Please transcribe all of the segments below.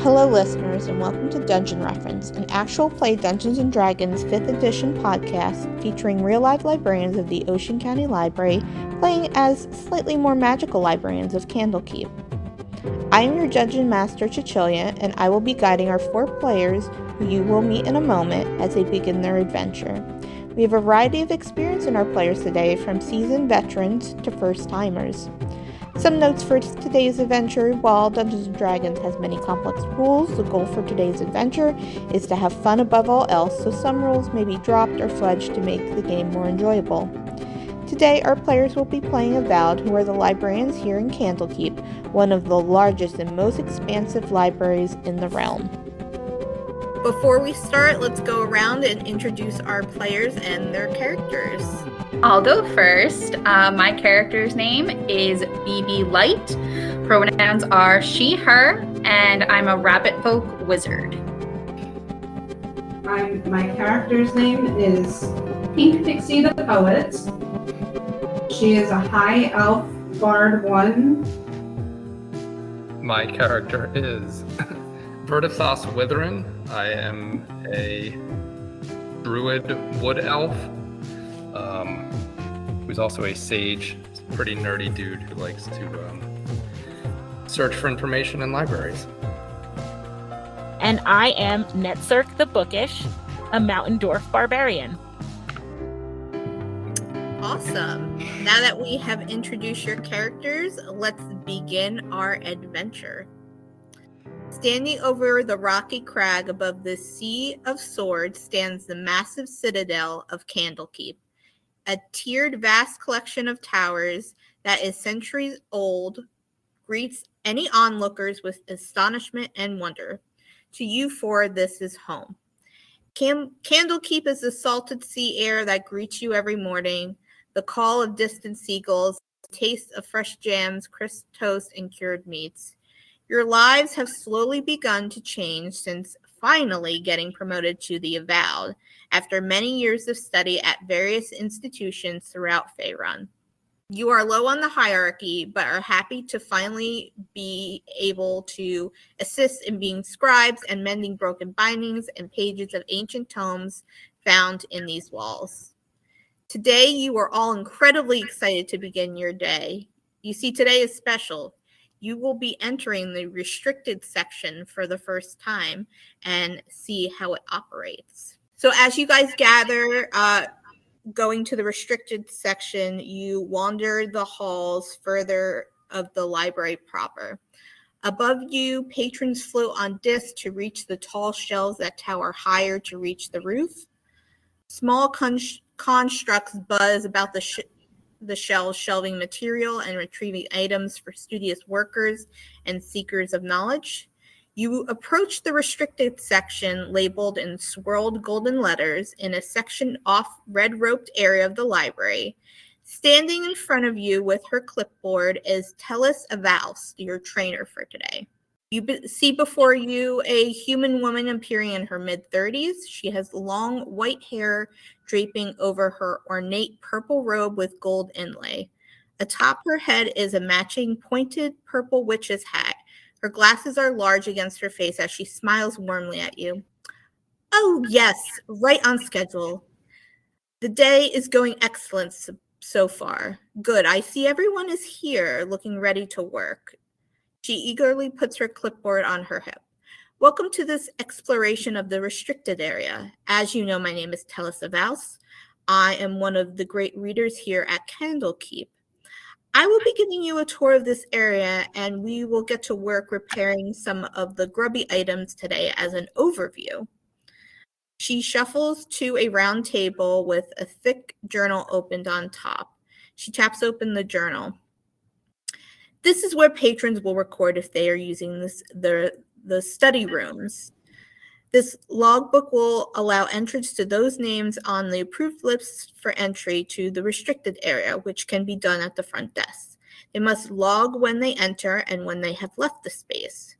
Hello listeners, and welcome to Dungeon Reference, an actual play Dungeons & Dragons 5th edition podcast featuring real-life librarians of the Ocean County Library playing as slightly more magical librarians of Candlekeep. I am your Dungeon Master, Cecilia, and I will be guiding our 4 players, who you will meet in a moment, as they begin their adventure. We have a variety of experience in our players today, from seasoned veterans to first-timers. Some notes for today's adventure. While Dungeons & Dragons has many complex rules, the goal for today's adventure is to have fun above all else, so some rules may be dropped or fudged to make the game more enjoyable. Today, our players will be playing Avowed, who are the librarians here in Candlekeep, one of the largest and most expansive libraries in the realm. Before we start, let's go around and introduce our players and their characters. I'll go first. My character's name is BB Light. Pronouns are she, her, and I'm a rabbit folk wizard. My character's name is Pink Pixie the Poet. She is a high elf bard 1. My character is Vertisos Witherin. I am a druid wood elf who's also a sage, pretty nerdy dude who likes to search for information in libraries. And I am Netzerk the Bookish, a mountain dwarf barbarian. Awesome. Now that we have introduced your characters, let's begin our adventure. Standing over the rocky crag above the Sea of Swords stands the massive citadel of Candlekeep, a tiered vast collection of towers that is centuries old, greets any onlookers with astonishment and wonder. To you 4, this is home. Candlekeep is the salted sea air that greets you every morning, the call of distant seagulls, the taste of fresh jams, crisp toast, and cured meats. Your lives have slowly begun to change since finally getting promoted to the Avowed after many years of study at various institutions throughout Faerun. You are low on the hierarchy, but are happy to finally be able to assist in being scribes and mending broken bindings and pages of ancient tomes found in these walls. Today, you are all incredibly excited to begin your day. You see, today is special. You will be entering the restricted section for the first time and see how it operates. So as you guys gather, going to the restricted section, you wander the halls further of the library proper. Above you, patrons float on discs to reach the tall shelves that tower higher to reach the roof. Small constructs buzz about the shelves, shelving material and retrieving items for studious workers and seekers of knowledge. You approach the restricted section labeled in swirled golden letters in a section off red-roped area of the library. Standing in front of you with her clipboard is Telis Avaus, your trainer for today. You see before you a human woman appearing in her mid-30s. She has long white hair draping over her ornate purple robe with gold inlay. Atop her head is a matching pointed purple witch's hat. Her glasses are large against her face as she smiles warmly at you. Oh, yes, right on schedule. The day is going excellent so far. Good, I see everyone is here, looking ready to work. She eagerly puts her clipboard on her hip. Welcome to this exploration of the restricted area. As you know, my name is Telis Avaus. I am one of the great readers here at Candlekeep. I will be giving you a tour of this area, and we will get to work repairing some of the grubby items today as an overview. She shuffles to a round table with a thick journal opened on top. She taps open the journal. This is where patrons will record if they are using the study rooms. This logbook will allow entrance to those names on the approved list for entry to the restricted area, which can be done at the front desk. They must log when they enter and when they have left the space.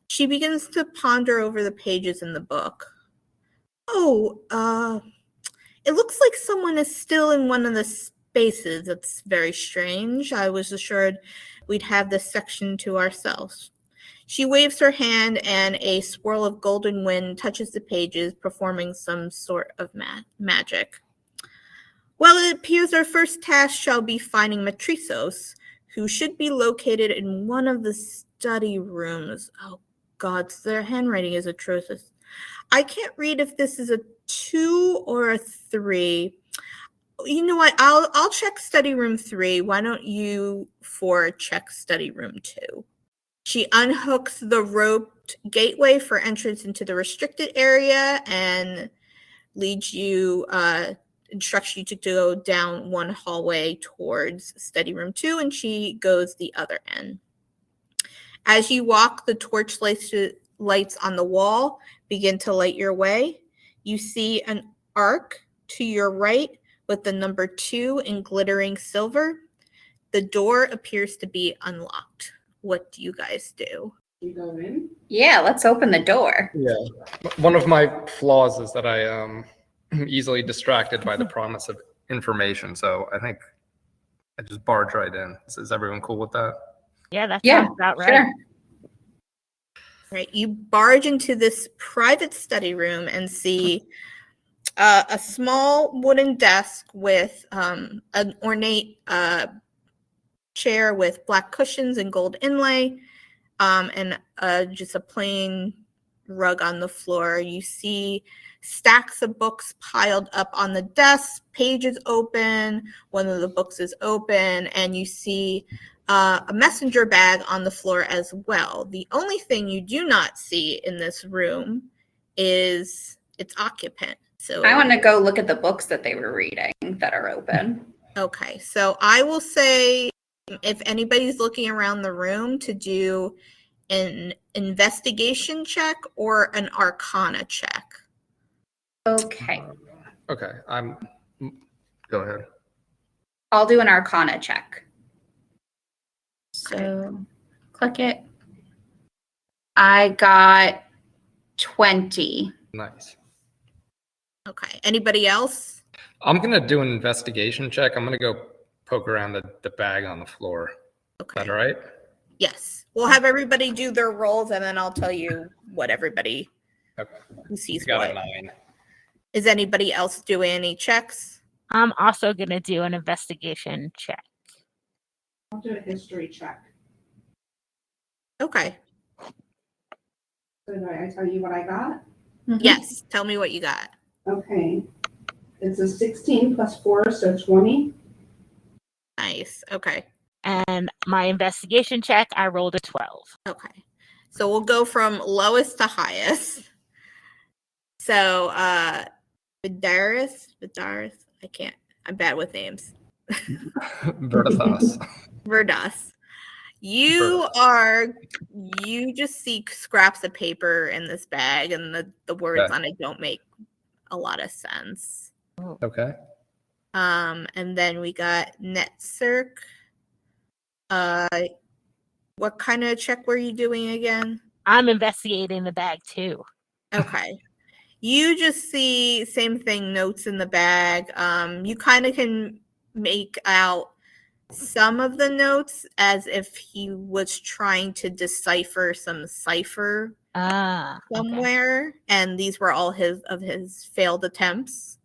She begins to ponder over the pages in the book. It looks like someone is still in one of the spaces. It's very strange. I was assured we'd have this section to ourselves. She waves her hand, and a swirl of golden wind touches the pages, performing some sort of magic. Well, it appears our first task shall be finding Matrisos, who should be located in one of the study rooms. Oh, God, their handwriting is atrocious. I can't read if this is a 2 or a 3. You know what? I'll check study room 3. Why don't you 4 check study room 2? She unhooks the roped gateway for entrance into the restricted area and leads you, instructs you to go down one hallway towards study room 2, and she goes the other end. As you walk, the torch lights on the wall begin to light your way. You see an arc to your right with the number 2 in glittering silver. The door appears to be unlocked. What do you guys do? You go in? Yeah, let's open the door. Yeah. One of my flaws is that I am easily distracted by the promise of information. So I think I just barge right in. Is everyone cool with that? Yeah, that Yeah, sounds about right. sure. Right, you barge into this private study room and see a small wooden desk with an ornate chair with black cushions and gold inlay, and just a plain rug on the floor. You see stacks of books piled up on the desk, pages open, one of the books is open, and you see a messenger bag on the floor as well. The only thing you do not see in this room is its occupant. So I want to go look at the books that they were reading that are open. Okay, so I will say if anybody's looking around the room to do an investigation check or an arcana check. Okay. Okay. Go ahead. I'll do an arcana check. So click it. I got 20. Nice. Okay, anybody else? I'm going to do an investigation check. I'm going to go poke around the bag on the floor. Okay. Is that all right? Yes. We'll have everybody do their rolls, and then I'll tell you what everybody who sees Got what. a 9. Is anybody else doing any checks? I'm also going to do an investigation check. I'll do a history check. Okay. So do I tell you what I got? Mhm. Yes. Tell me what you got. Okay. It's a 16 plus 4, so 20. Nice. Okay. And my investigation check, I rolled a 12. Okay. So we'll go from lowest to highest. So, Vidaris, I can't. I'm bad with names. Vertitas. Verdas. You just see scraps of paper in this bag, and the words Okay. on it don't make a lot of sense. Okay. And then we got Netcirc. What kind of check were you doing again? I'm investigating the bag too. Okay. You just see same thing, notes in the bag. You kind of can make out some of the notes as if he was trying to decipher some cipher Okay. somewhere, and these were all his failed attempts.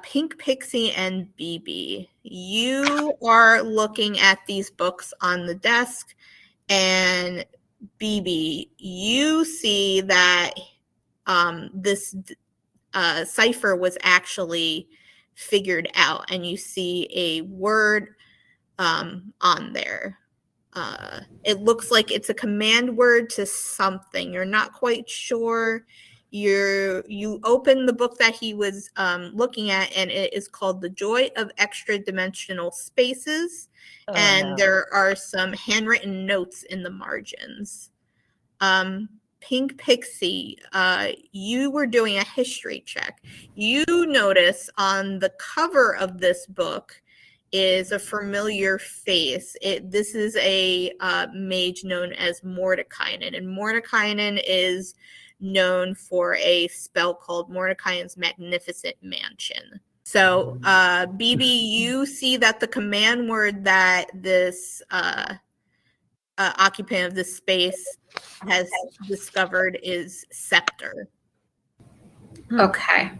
Pink Pixie and BB, you are looking at these books on the desk, and BB, you see that this cipher was actually figured out, and you see a word on there. It looks like it's a command word to something. You're not quite sure. You open the book that he was looking at, and it is called The Joy of Extra Dimensional Spaces. There are some handwritten notes in the margins. Pink Pixie, you were doing a history check. You notice on the cover of this book is a familiar face. This is a mage known as Mordekainen, and Mordekainen is known for a spell called Mordekainen's Magnificent Mansion. So, BB, you see that the command word that this occupant of this space has discovered is scepter. Okay.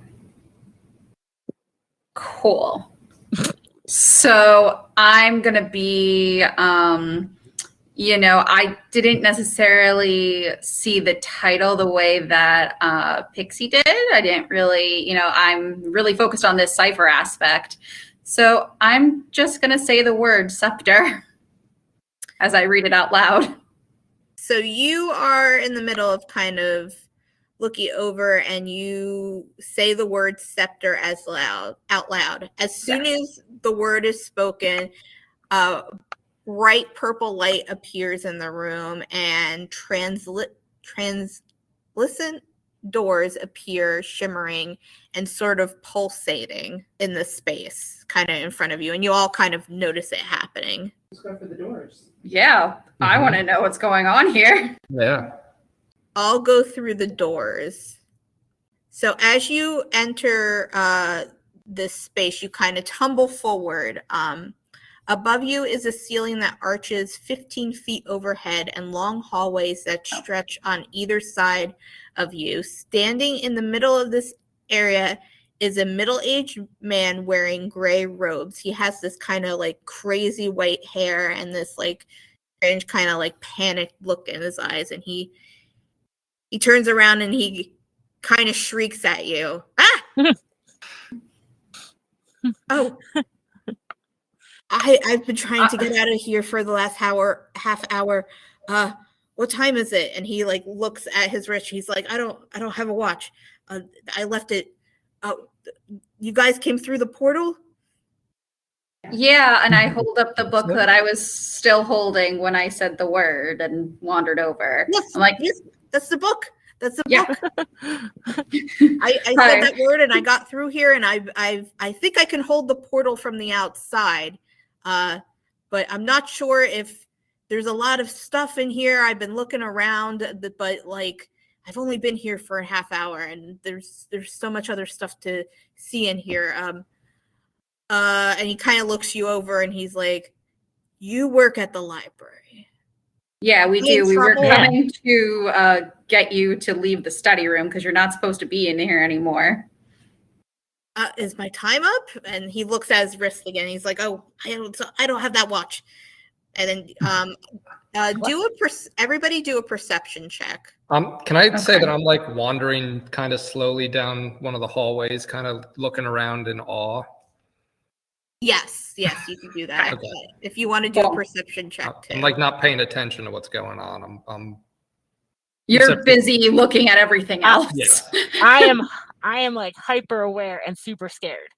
Cool. So I'm going to be, I didn't necessarily see the title the way that Pixie did. I didn't really, I'm really focused on this cipher aspect. So I'm just going to say the word scepter as I read it out loud. So you are in the middle of kind of looking over, and you say the word scepter out loud. As soon as the word is spoken, bright purple light appears in the room, and translucent doors appear, shimmering and sort of pulsating in the space kind of in front of you, and you all kind of notice it happening. Let's go for the doors. Yeah, I want to know what's going on here. Yeah. I'll go through the doors. So as you enter this space, you kind of tumble forward. Above you is a ceiling that arches 15 feet overhead and long hallways that stretch on either side of you. Standing in the middle of this area is a middle-aged man wearing gray robes. He has this kind of like crazy white hair and this like strange kind of like panicked look in his eyes, and he turns around and he kind of shrieks at you. Ah! Oh, I've been trying to get out of here for the last half hour. What time is it? And he like looks at his wrist. He's like, I don't have a watch. I left it. You guys came through the portal? Yeah, and I hold up the book that I was still holding when I said the word and wandered over. Yes, I'm like, yes, that's the book. That's the book. I Hi. said that word and I got through here, and I think I can hold the portal from the outside. But I'm not sure if there's a lot of stuff in here. I've been looking around, but like I've only been here for a half hour, and there's so much other stuff to see in here. And he kind of looks you over, and he's like, "You work at the library." yeah, we In do. We were trouble? coming to get you to leave the study room because you're not supposed to be in here anymore. Is my time up? And he looks at his wrist again. He's like, "Oh, I don't have that watch." And then everybody do a perception check. Can I say that I'm like wandering kind of slowly down one of the hallways, kind of looking around in awe? Yes, you can do that. Okay. If you want to do a perception check too. I'm like not paying attention to what's going on. You're busy looking at everything else. Yeah. I am like hyper aware and super scared.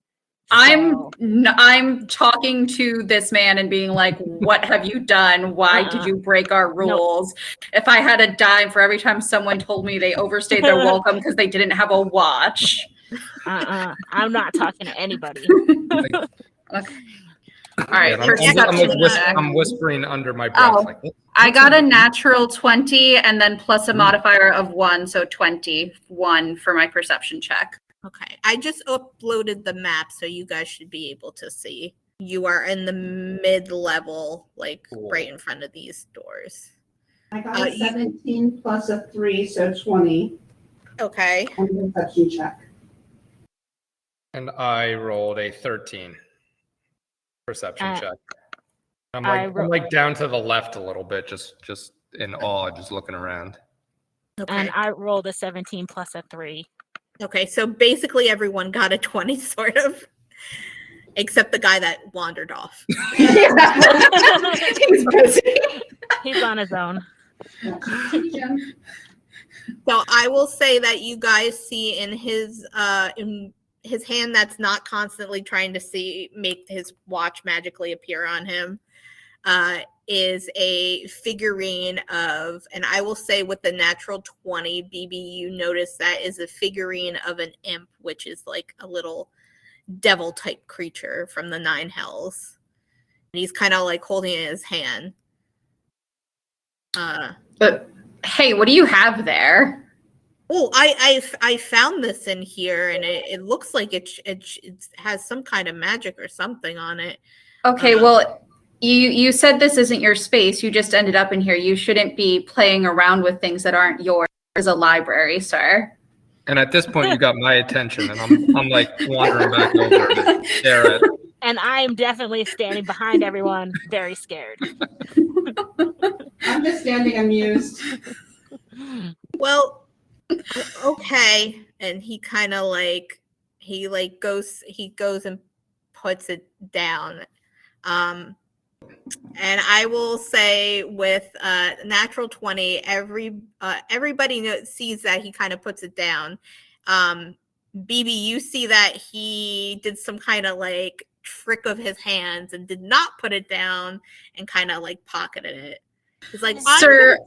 I'm talking to this man and being like, what have you done? Why did you break our rules? If I had a dime for every time someone told me they overstayed their welcome because they didn't have a watch. I'm not talking to anybody. Okay. All right. Yeah, I'm whispering under my breath. Oh, like, I got a natural 20 and then plus a modifier of 1, so 21 for my perception check. Okay, I just uploaded the map, so you guys should be able to see. You are in the mid-level, like right in front of these doors. I got a 17 plus a 3, so 20. Okay. On the perception check. And I rolled a 13 perception check. I'm like down to the left a little bit, just in awe, just looking around. Okay. And I rolled a 17 plus a 3. Okay, so basically everyone got a 20, sort of, except the guy that wandered off. He's busy. He's on his own. So I will say that you guys see in his hand that's not constantly trying to make his watch magically appear on him, is a figurine of, and I will say with the natural 20, BB, you notice that is a figurine of an imp, which is like a little devil type creature from the 9 hells. And he's kind of like holding it in his hand. But hey, what do you have there? Oh, I found this in here, and it looks like it has some kind of magic or something on it. Okay, well, You said this isn't your space. You just ended up in here. You shouldn't be playing around with things that aren't yours as a library, sir. And at this point, you got my attention, and I'm like wandering back over to stare at. And I am definitely standing behind everyone, very scared. I'm just standing amused. Well, okay. And he kind of like goes and puts it down. And I will say with natural 20, everybody sees that he kind of puts it down. BB, you see that he did some kind of like trick of his hands and did not put it down and kind of like pocketed it. He's like, Sir,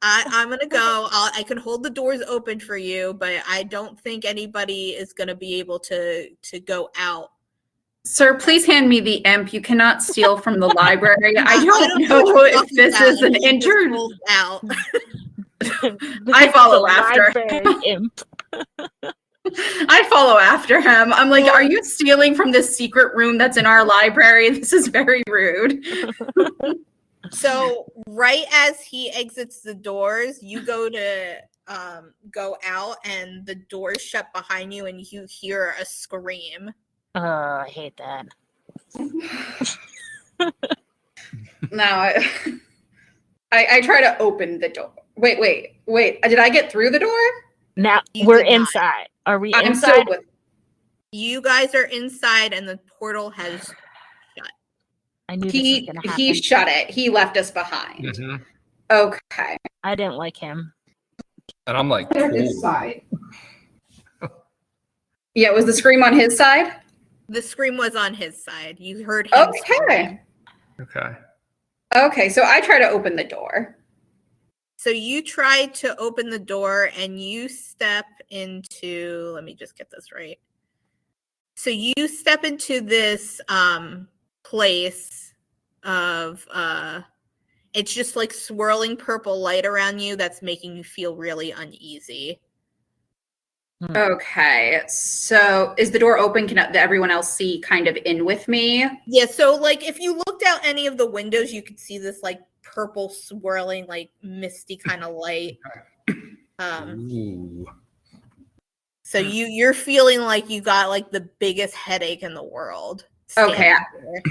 I'm gonna go. I can hold the doors open for you, but I don't think anybody is gonna be able to go out. Sir, please hand me the imp. You cannot steal from the library. I don't know if this is an intern. Out. I follow after. Imp. I follow after him. I'm like, are you stealing from this secret room that's in our library? This is very rude. So right as he exits the doors, you go to go out, and the doors shut behind you, and you hear a scream. Oh, I hate that. Now I try to open the door. Wait. Did I get through the door? Now You we're did not. inside. Are we I'm inside? so You guys are inside, and the portal has I knew this was gonna happen. he shut it. He left us behind. Mhm. Okay. I didn't like him. And I'm like, They're cool. inside. Yeah, was the scream on his side? the scream was on his side. You heard him. Okay. Okay. Okay, so I try to open the door. So you try to open the door and you step into, let me just get this right. So you step into this place of it's just like swirling purple light around you that's making you feel really uneasy. Okay, so is the door open? Can everyone else see kind of in with me? Yeah, so like if you looked out any of the windows, you could see this like purple swirling, like misty kind of light. Ooh. So you're feeling like you got like the biggest headache in the world. Okay. There.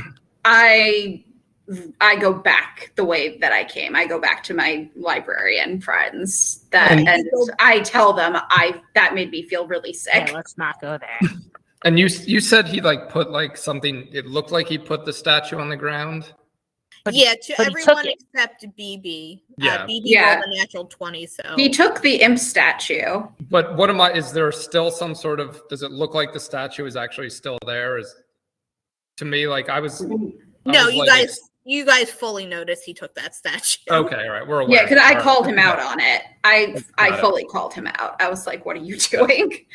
I go back the way that I came. I go back to my librarian friends and I tell them that made me feel really sick. Yeah, let's not go there. And you said he like put like something, it looked like he put the statue on the ground. But yeah, to but he everyone took it. except BB. Yeah. BB Yeah. rolled a natural 20, so He took the imp statue. But is there still some sort of, does it look like the statue is actually still there? To me, like you guys fully noticed he took that statue. Okay, all right, we're aware. Yeah, because I All called right. him out on it. I Got it. fully called him out. I was like, what are you doing?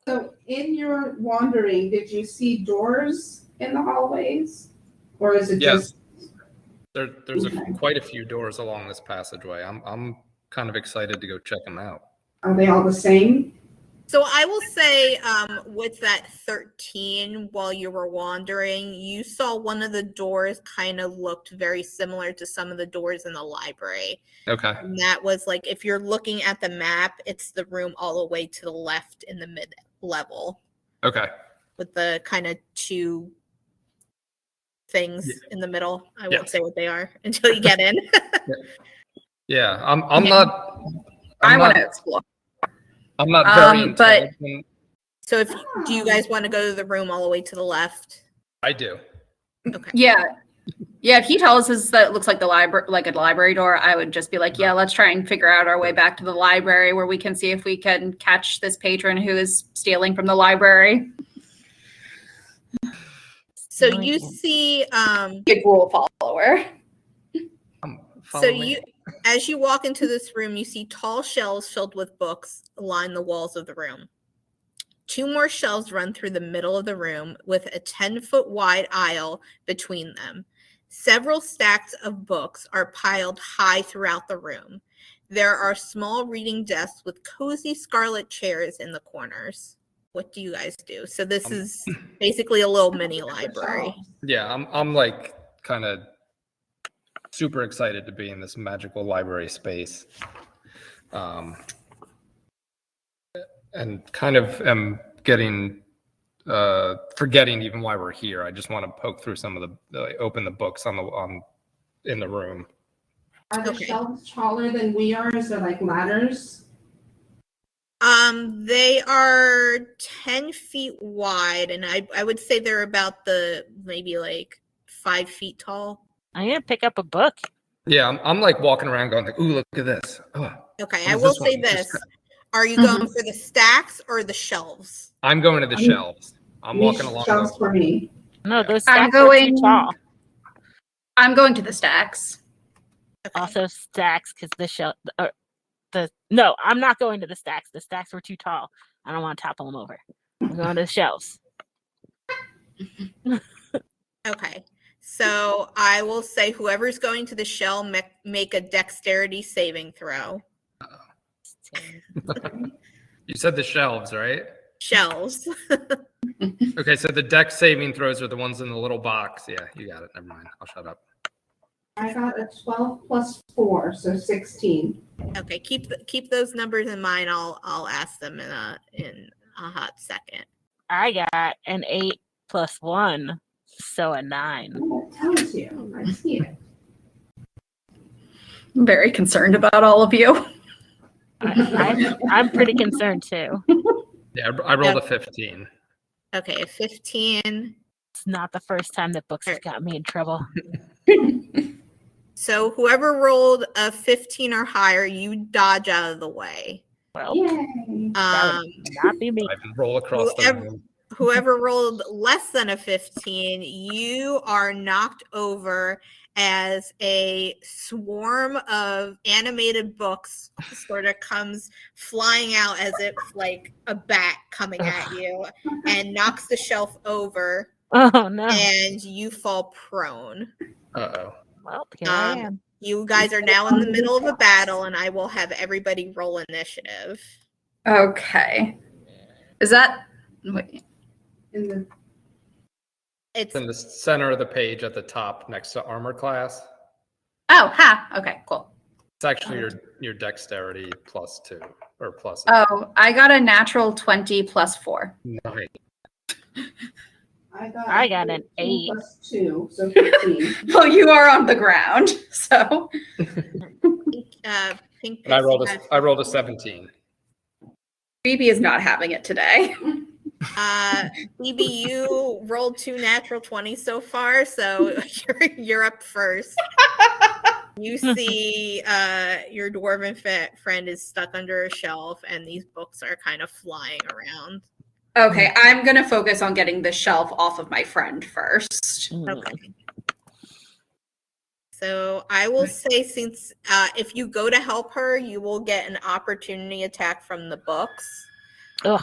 So in your wandering, did you see doors in the hallways? Or is it Yeah. just There's Okay. quite a few doors along this passageway. I'm kind of excited to go check them out. are they all the same? So I will say, with that 13, while you were wandering, you saw one of the doors kind of looked very similar to some of the doors in the library. Okay. And that was like, if you're looking at the map, it's the room all the way to the left in the mid-level Okay. with the kind of two things in the middle. I Yeah. won't say what they are until you get in. Yeah, I'm I want not to explore. I'm not very but- intelligent. So do you guys want to go to the room all the way to the left? I do. Okay. Yeah. Yeah, if he tells us that it looks like like a library door, I would just be like, yeah, let's try and figure out our way back to the library where we can see if we can catch this patron who is stealing from the library. So you see Good rule follower. so as you walk into this room, you see tall shelves filled with books line the walls of the room. 2 more shelves run through the middle of the room with a 10-foot wide aisle between them. Several stacks of books are piled high throughout the room. There are small reading desks with cozy scarlet chairs in the corners. what do you guys do? So this is basically a little mini library. Yeah, I'm like kind of super excited to be in this magical library space. And kind of am getting forgetting even why we're here. I just want to poke through some of open the books in the room. Are the shelves taller than we are? Is there like ladders? They are 10 feet wide, and I would say they're about maybe like 5 feet tall. I'm gonna pick up a book. Yeah, I'm like walking around going like, ooh, look at this. Oh, Okay, I will say this. Are you going for the stacks or the shelves? I'm going to the shelves. I'm walking along. Shelves for me. No, those stacks are too tall. I'm going to the stacks. Okay. Also stacks because no, I'm not going to the stacks. The stacks were too tall. I don't want to topple them over. I'm going to the shelves. Okay. So I will say whoever's going to the shell, make a dexterity saving throw. You said the shelves, right? Shelves. Okay, so the dex saving throws are the ones in the little box. Yeah, you got it. Never mind. I'll shut up. I got a 12 plus 4, so 16. Okay, keep those numbers in mind. I'll ask them in a hot second. I got an 8 plus 1, so a 9. Oh, that tells you. I see it. I'm very concerned about all of you. I'm pretty concerned too. Yeah, I rolled a 15. Okay, a 15. It's not the first time that books have got me in trouble. So whoever rolled a 15 or higher, you dodge out of the way. Well, Yay. that would not be me. I can roll across the room. Whoever rolled less than a 15, you are knocked over as a swarm of animated books sort of comes flying out as if like a bat coming at you and knocks the shelf over. Oh no. And you fall prone. Uh-oh. Well, here I am. You guys are now in the middle of a battle, and I will have everybody roll initiative. Okay. Is that... Wait. It's in the center of the page at the top next to armor class. Oh, okay, cool. It's actually your dexterity plus 2 or plus. Oh, I got a natural 20 plus 4. Nice. I got an 8 plus 2, so 15. Well, you are on the ground, so. Pink. And I rolled a 17. Phoebe is not having it today. BB, you rolled 2 natural 20s so far, so you're up first. You see your dwarven friend is stuck under a shelf, and these books are kind of flying around. Okay, I'm going to focus on getting the shelf off of my friend first. Okay. So I will say, since if you go to help her, you will get an opportunity attack from the books. Ugh.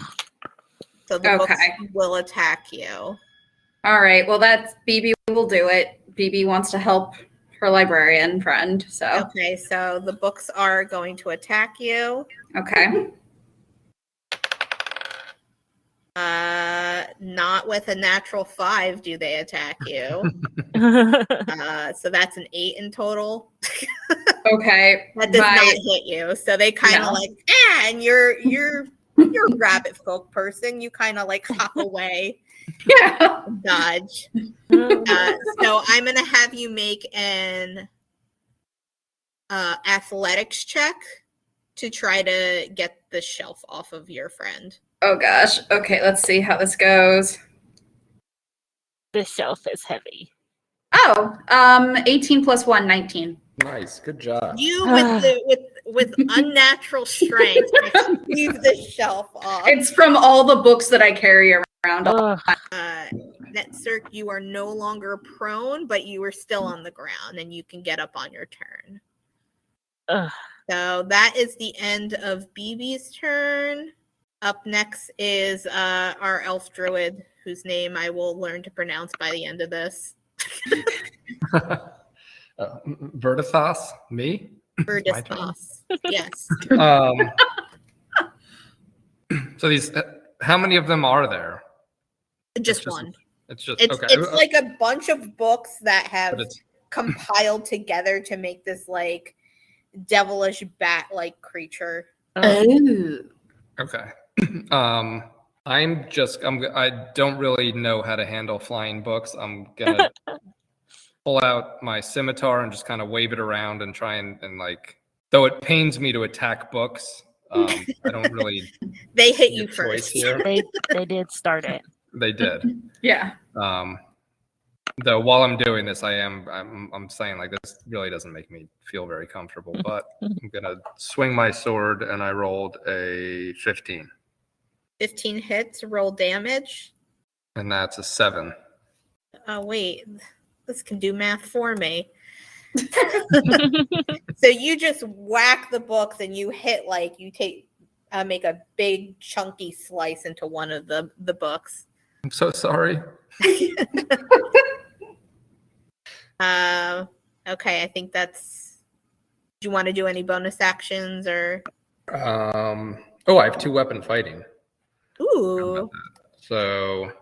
So the books will attack you. All right, well, that's BB will do it. BB wants to help her librarian friend, so. Okay, so the books are going to attack you. Okay. Not with a natural 5 do they attack you. So that's an 8 in total. Okay. That does not hit you. So they kind of and you're a rabbit folk person. You kind of like hop away. Yeah. Dodge. So I'm gonna have you make an athletics check to try to get the shelf off of your friend. Oh gosh. Okay, let's see how this goes. The shelf is heavy. Oh, 18 plus 1, 19. Nice, good job. You with unnatural strength leave the shelf off. It's from all the books that I carry around. Netcirc, you are no longer prone, but you are still on the ground, and you can get up on your turn. So that is the end of BB's turn. Up next is our elf druid, whose name I will learn to pronounce by the end of this. Vertithos, me? Vertithos, yes. So these How many of them are there? Just one. It's just It's okay. it's like a bunch of books that have But it's compiled together to make this like devilish bat-like creature. Oh. okay. I don't really know how to handle flying books. I'm gonna pull out my scimitar and just kind of wave it around and try and like, though it pains me to attack books, I don't really They hit see you a choice first. here. They did start it. They did. Yeah. Though while I'm doing this, I'm saying like this really doesn't make me feel very comfortable, but I'm gonna swing my sword and I rolled a 15. 15 hits, roll damage. And that's a 7. Oh, wait. This can do math for me. So you just whack the books and you hit like you make a big chunky slice into one of the books. I'm so sorry. Okay, I think that's. Do you want to do any bonus actions or? Oh, I have 2 weapon fighting. Ooh. So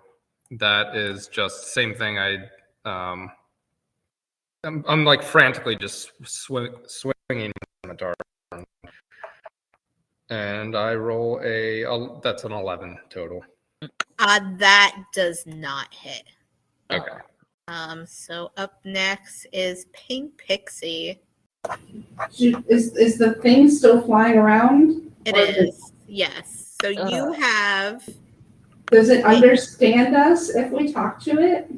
that is just same thing. I'm like frantically just swinging my scimitar, and I roll that's an 11 total. That does not hit. Okay. So up next is Pink Pixie. Is the thing still flying around? It Or is. Yes. So you have. Does it understand us if we talk to it?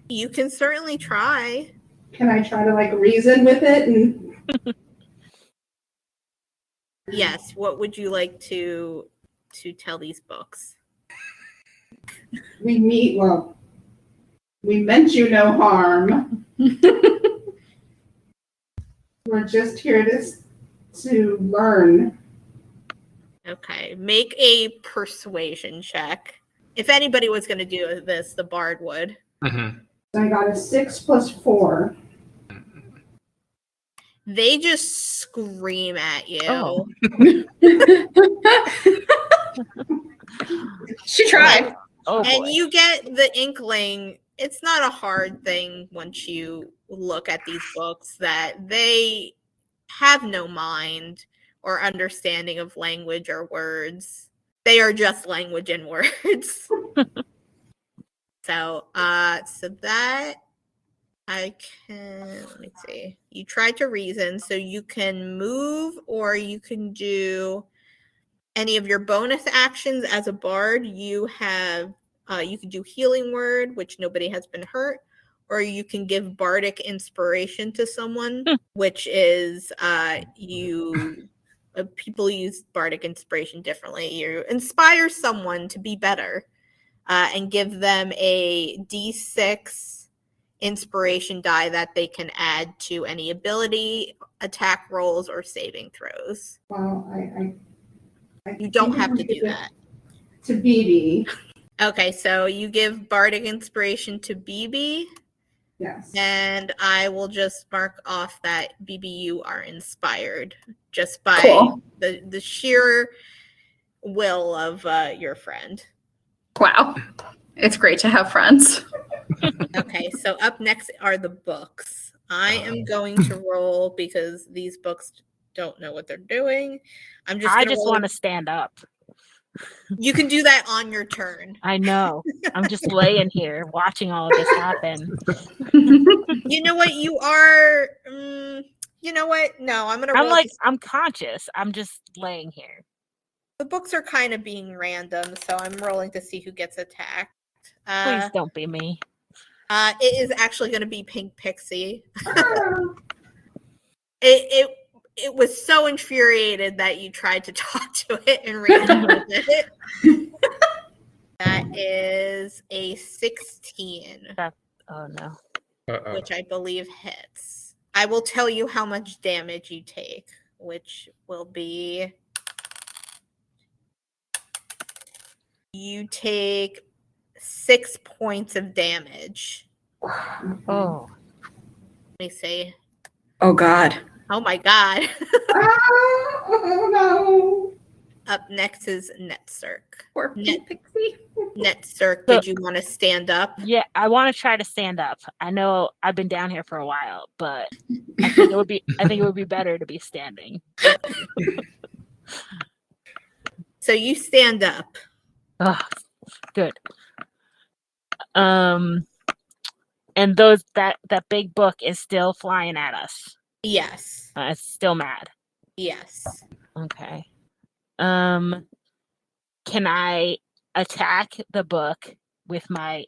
You can certainly try. Can I try to like reason with it? And Yes. What would you like to tell these books? we meant you no harm. We're just here to learn. Okay. Make a persuasion check. If anybody was going to do this, the bard would. Mm-hmm. So I got a 6 plus 4. They just scream at you. Oh. She tried. Oh boy. And you get the inkling. It's not a hard thing once you look at these books that they have no mind or understanding of language or words. They are just language and words. So that I can, let me see. You tried to reason, so you can move or you can do any of your bonus actions as a bard. You have, you can do healing word, which nobody has been hurt, or you can give bardic inspiration to someone, which is people use bardic inspiration differently. You inspire someone to be better and give them a D6 inspiration die that they can add to any ability, attack rolls, or saving throws. Well, You don't have to do that. To BB. Okay, so you give bardic inspiration to BB, Yes. and I will just mark off that BB, you are inspired just by Cool. the sheer will of your friend. Wow. It's great to have friends. Okay, so up next are the books. I am going to roll because these books don't know what they're doing. I just want to stand up. You can do that on your turn. I know. I'm just laying here watching all of this happen. You know what? You are. You know what? No, I'm gonna. I'm conscious. I'm just laying here. The books are kind of being random, so I'm rolling to see who gets attacked. Please don't be me. It is actually going to be Pink Pixie. It was so infuriated that you tried to talk to it and reason with it. That is a 16. Oh no. Which I believe hits. I will tell you how much damage you take, which will be. You take 6 points of damage. Oh. Let me see. Oh God. Oh my God. Oh no. Up next is Netzerk. Poor Pink Pixie. Netzerk, So- did you want to stand up? Yeah, I want to try to stand up. I know I've been down here for a while, but I think it would be better to be standing. So you stand up. Oh, good. And that big book is still flying at us. Yes. It's still mad. Yes. Okay. Can I attack the book with my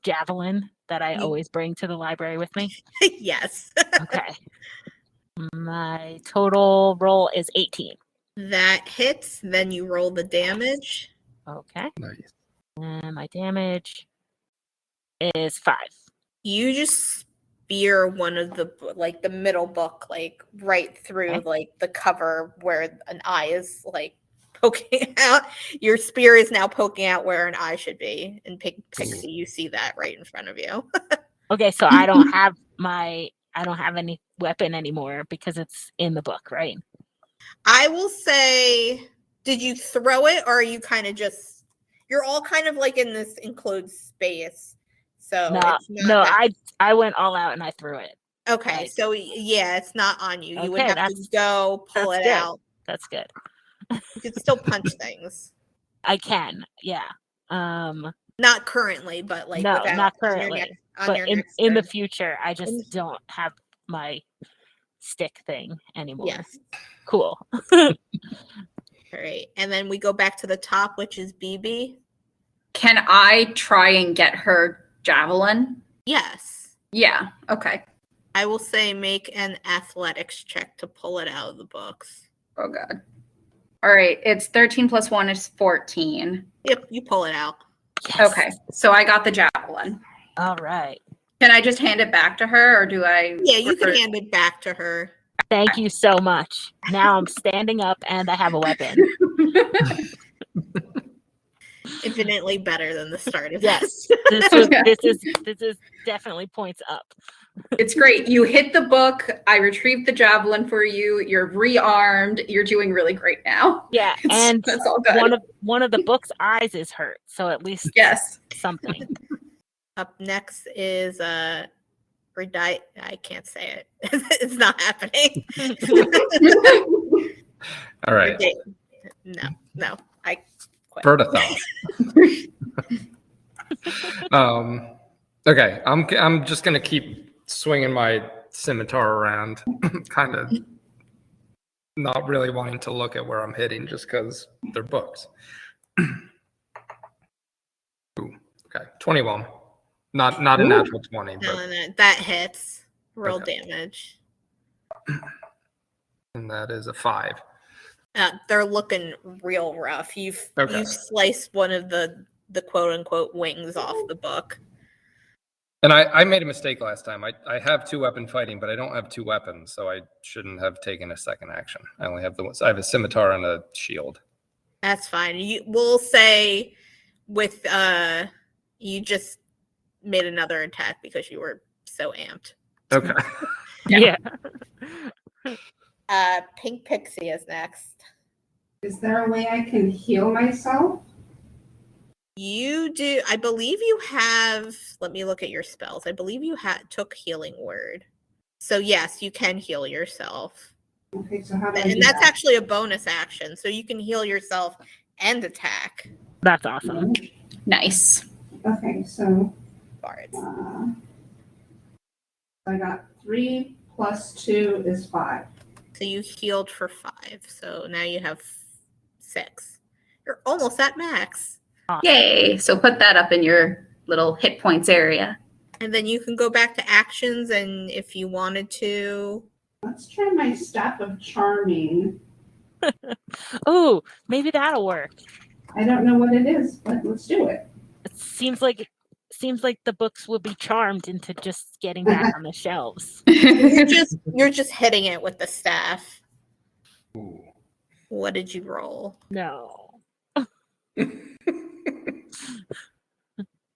javelin that I You- always bring to the library with me? Yes. Okay. My total roll is 18. That hits. Then you roll the damage. Okay. Nice. And my damage is 5. You just spear one of the the middle book right through Okay. the cover where an eye is poking out. Your spear is now poking out where an eye should be. And Pixie, you see that right in front of you. Okay, so I don't have any weapon anymore because it's in the book, right? I will say, did you throw it, or are you kind of just? You're all kind of in this enclosed space, so No, it's not. no, that- I went all out and I threw it. Okay, right. so yeah, it's not on you. You would Okay, have to go pull that's it good. out. That's good. You could still punch things. I can, yeah. Not currently, but No, without not on your currently. next on But your in next the turn. future, I just don't have my stick thing anymore. Yes. Cool. All right, and then we go back to the top, which is BB. Can I try and get her javelin? Yes, Yeah. Okay. I will say make an athletics check to pull it out of the books. Oh god. All right. It's 13 plus 1 is 14. Yep, you pull it out. Yes. Okay. So I got the javelin. All right. Can I just hand it back to her or do I? Yeah, you can hand it back to her. Thank you so much. Now I'm standing up and I have a weapon. Infinitely better than the start of Yes. this. This is definitely points up. It's great. You hit the book. I retrieved the javelin for you. You're rearmed. You're doing really great now. Yeah, and That's all good. one of the book's eyes is hurt, so at least Yes. something. Up next is I can't say it. It's not happening. All right. No, I quit. Bertathon. Okay, I'm just gonna keep swinging my scimitar around, kind of not really wanting to look at where I'm hitting just because they're books. Ooh, okay, 21. Not a Ooh. natural 20, but No, that hits. Roll Okay. damage. and that is a 5. They're looking real rough. You've Okay. sliced one of the quote unquote wings off the book. And I made a mistake last time. I have 2-weapon fighting, but I don't have 2 weapons, so I shouldn't have taken a second action. I only have I have a scimitar and a shield. That's fine. We'll say with you just made another attack because you were so amped. Okay. Yeah. Pink Pixie is next. Is there a way I can heal myself? You do. I believe you have. Let me look at your spells. I believe you took Healing Word. So yes, you can heal yourself, Okay, so how do I do and that's that? actually a bonus action. So you can heal yourself and attack. That's awesome. Nice. Okay, so Bards. I got 3 plus 2 is 5. So you healed for 5. So now you have 6. You're almost at max. Yay. So put that up in your little hit points area. And then you can go back to actions, and if you wanted to. Let's try my Staff of Charming. Ooh, maybe that'll work. I don't know what it is, but let's do it. It seems like the books will be charmed into just getting back on the shelves. You're just hitting it with the staff. Ooh. What did you roll? No.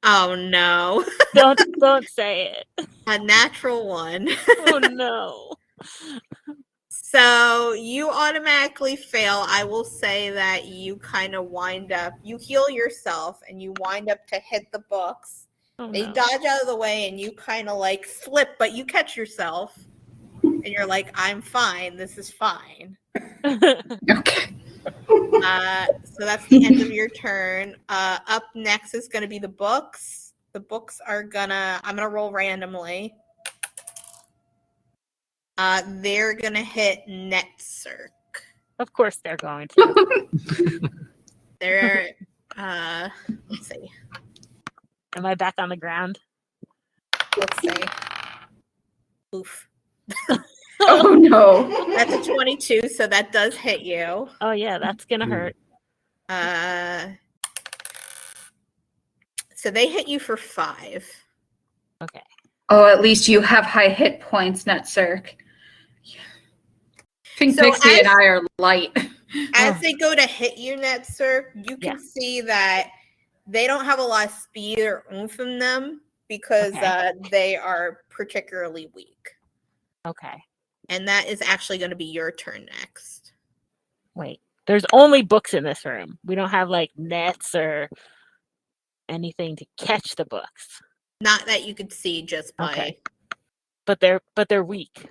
Oh no. Don't say it. A natural 1. Oh no. So you automatically fail. I will say that you kind of wind up, you heal yourself and you wind up to hit the books. Oh, They no. dodge out of the way and you kind of like slip, but you catch yourself and you're like, I'm fine. This is fine. Okay. So that's the end of your turn. Up next is going to be the books. The books are I'm going to roll randomly. They're going to hit Netcirc. Of course they're going to. They're, let's see. Am I back on the ground? Let's see. Oof. Oh no. That's a 22, so that does hit you. Oh yeah, that's gonna hurt. So they hit you for 5. Okay. Oh, at least you have high hit points, Netcirc. Pink So Pixie and I are light. As they go to hit you, Netcirc, you can see that they don't have a lot of speed or oomph in them because they are particularly weak. Okay. And that is actually going to be your turn next. Wait. There's only books in this room. We don't have like nets or anything to catch the books. Not that you could see just by. Okay. But they're weak.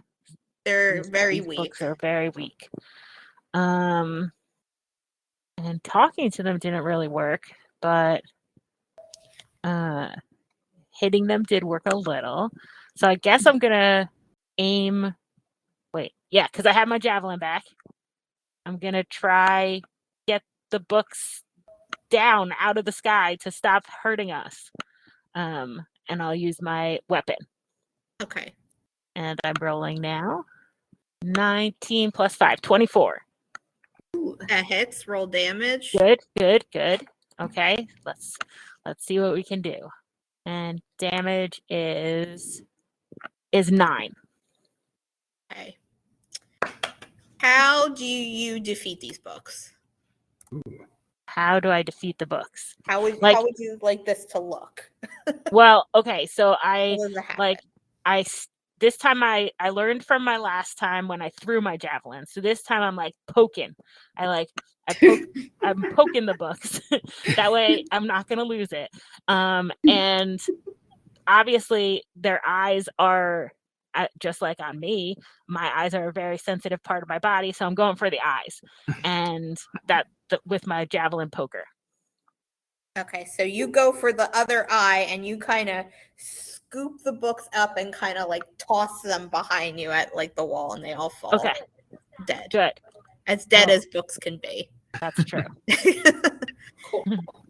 They're very These weak. Books are very weak. And talking to them didn't really work, but hitting them did work a little. So I guess I'm gonna aim. Wait, yeah, because I have my javelin back. I'm gonna try get the books down out of the sky to stop hurting us. And I'll use my weapon. Okay. And I'm rolling now. 19 plus 5, 24. Ooh, that hits. Roll damage. Good. Okay, let's see what we can do. And damage is 9. Okay. How do you defeat these books? How do I defeat the books? How would you like this to look? Well, okay, so this time I learned from my last time when I threw my javelin. So this time I'm like poking. I'm poking the books. That way I'm not gonna lose it. And obviously their eyes are just like on me. My eyes are a very sensitive part of my body, so I'm going for the eyes, and with my javelin poker. Okay, so you go for the other eye and you kind of scoop the books up and kind of like toss them behind you at like the wall and they all fall. Okay. Dead. Good. As dead as books can be. That's true. Cool.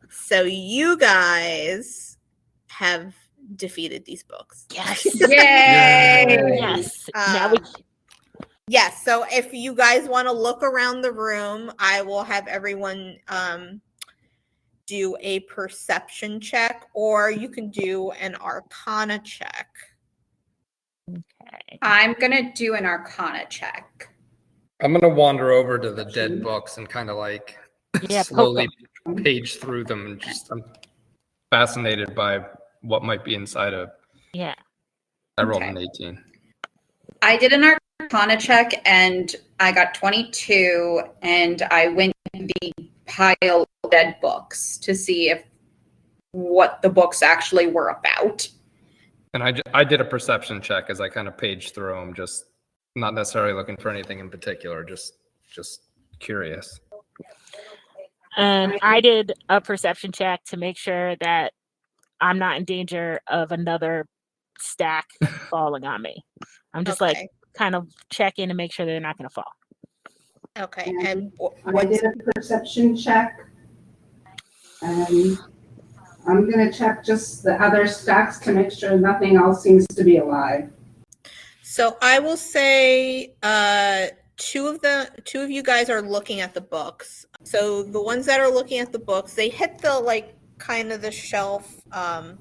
So you guys have defeated these books. Yes. Yay! Yes. Now we Yes, so if you guys want to look around the room, I will have everyone do a perception check, or you can do an arcana check. Okay. I'm gonna do an Arcana check. I'm gonna wander over to the dead books and kind of like Yeah, slowly page through them, and I'm fascinated by what might be inside of. Yeah. I rolled an 18. I did an Arcana check and I got 22, and I went to the pile of dead books to see what the books actually were about. And I did a perception check as I kind of paged through them, just not necessarily looking for anything in particular, just curious. And I did a perception check to make sure that I'm not in danger of another stack falling on me. I'm just like kind of checking to make sure they're not going to fall. Okay. And I did a perception check. And I'm going to check just the other stacks to make sure nothing else seems to be alive. So I will say two of you guys are looking at the books. So the ones that are looking at the books, they hit the like kind of the shelf and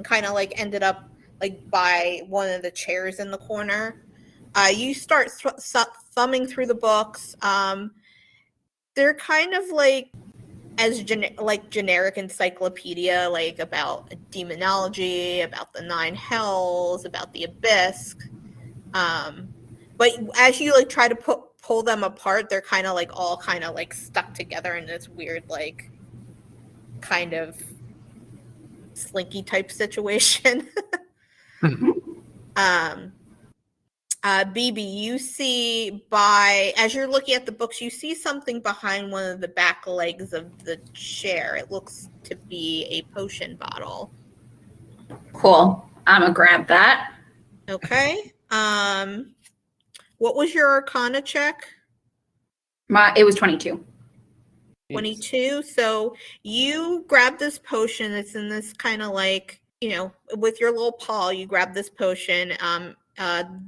kind of like ended up like by one of the chairs in the corner. You start thumbing through the books. They're kind of like as generic encyclopedia, like about demonology, about the 9 hells, about the abyss. But as you like try to pull them apart, they're kind of like all kind of like stuck together in this weird like kind of slinky type situation. BB, you see as you're looking at the books, you see something behind one of the back legs of the chair. It looks to be a potion bottle. Cool. I'm gonna grab that. Okay. What was your Arcana check? It was 22. 22. So you grab this potion. It's in this kind of like, with your little paw, you grab this potion.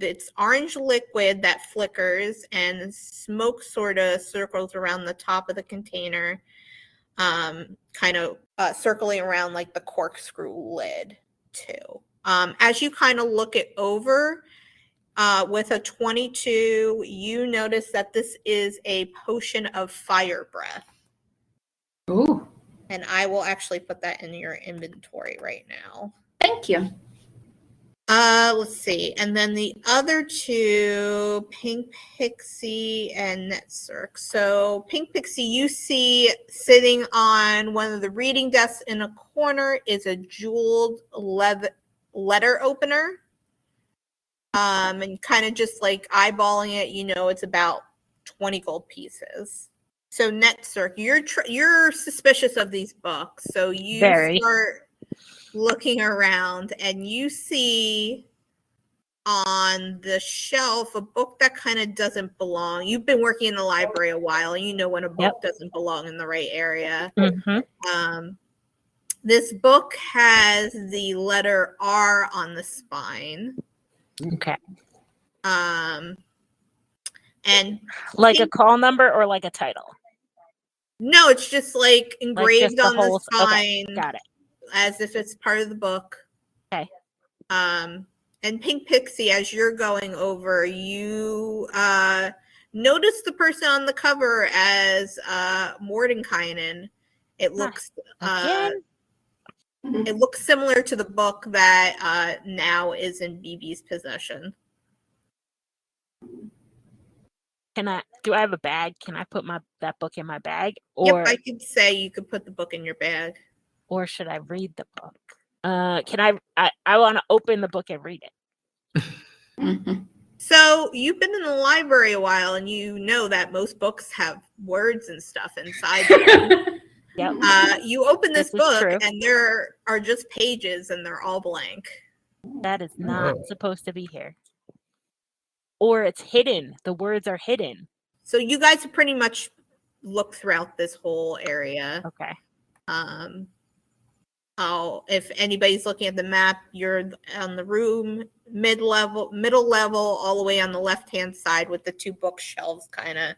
It's orange liquid that flickers and smoke sort of circles around the top of the container, kind of circling around like the corkscrew lid too. As you kind of look it over, with a 22, you notice that this is a potion of fire breath. Ooh. And I will actually put that in your inventory right now. Thank you. Let's see. And then the other two, Pink Pixie and Netcirc. So Pink Pixie, you see sitting on one of the reading desks in a corner is a jeweled letter opener. And kind of just like eyeballing it, it's about 20 gold pieces. So Netcirc, you're suspicious of these books. So you start looking around and you see on the shelf a book that kind of doesn't belong. You've been working in the library a while and you know when a book doesn't belong in the right area. Mm-hmm. This book has the letter R on the spine. Okay. And like a call number or like a title? No, it's just like engraved just on the spine. Okay, got it. As if it's part of the book. Okay. And Pink Pixie, as you're going over, you notice the person on the cover as Mordenkainen. It looks it looks similar to the book that now is in BB's possession. Do I have a bag? Can I put that book in my bag? Or I could say you could put the book in your bag. Or should I read the book? Can I want to open the book and read it. Mm-hmm. So you've been in the library a while and you know that most books have words and stuff inside them. Yep. You open this book and there are just pages and they're all blank. That is not supposed to be here. Or it's hidden. The words are hidden. So you guys have pretty much looked throughout this whole area. Okay. If anybody's looking at the map, you're on the room, middle level, all the way on the left-hand side with the two bookshelves kind of.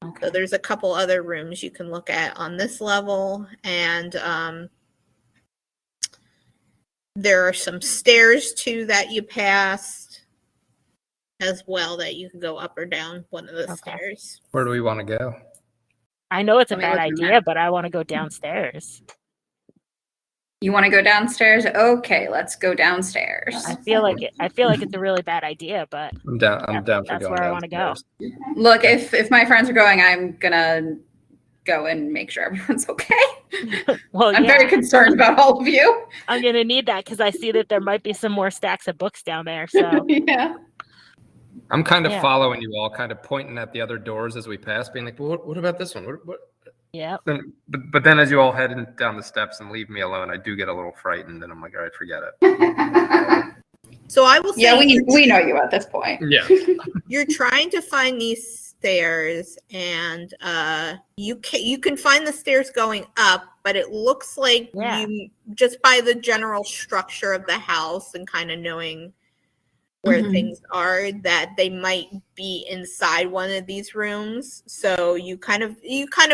Okay. So there's a couple other rooms you can look at on this level, and there are some stairs too that you passed as well that you can go up or down one of the stairs. Where do we want to go? I know it's a bad idea, but I want to go downstairs. You want to go downstairs? Okay, let's go downstairs. I feel like it's a really bad idea, but I'm down for that's going where I want to go. Look, if my friends are going, I'm gonna go and make sure everyone's okay. Well, I'm very concerned about all of you. I'm gonna need that because I see that there might be some more stacks of books down there. So yeah. I'm kind of following you all, kind of pointing at the other doors as we pass, being like, well, what about this one? What? Yeah. But then as you all head down the steps and leave me alone, I do get a little frightened, and I'm like, all right, forget it. So I will say, yeah, we know you at this point. Yeah. You're trying to find these stairs, and you can find the stairs going up, but it looks like you just by the general structure of the house and kind of knowing where things are, that they might be inside one of these rooms. So you kind of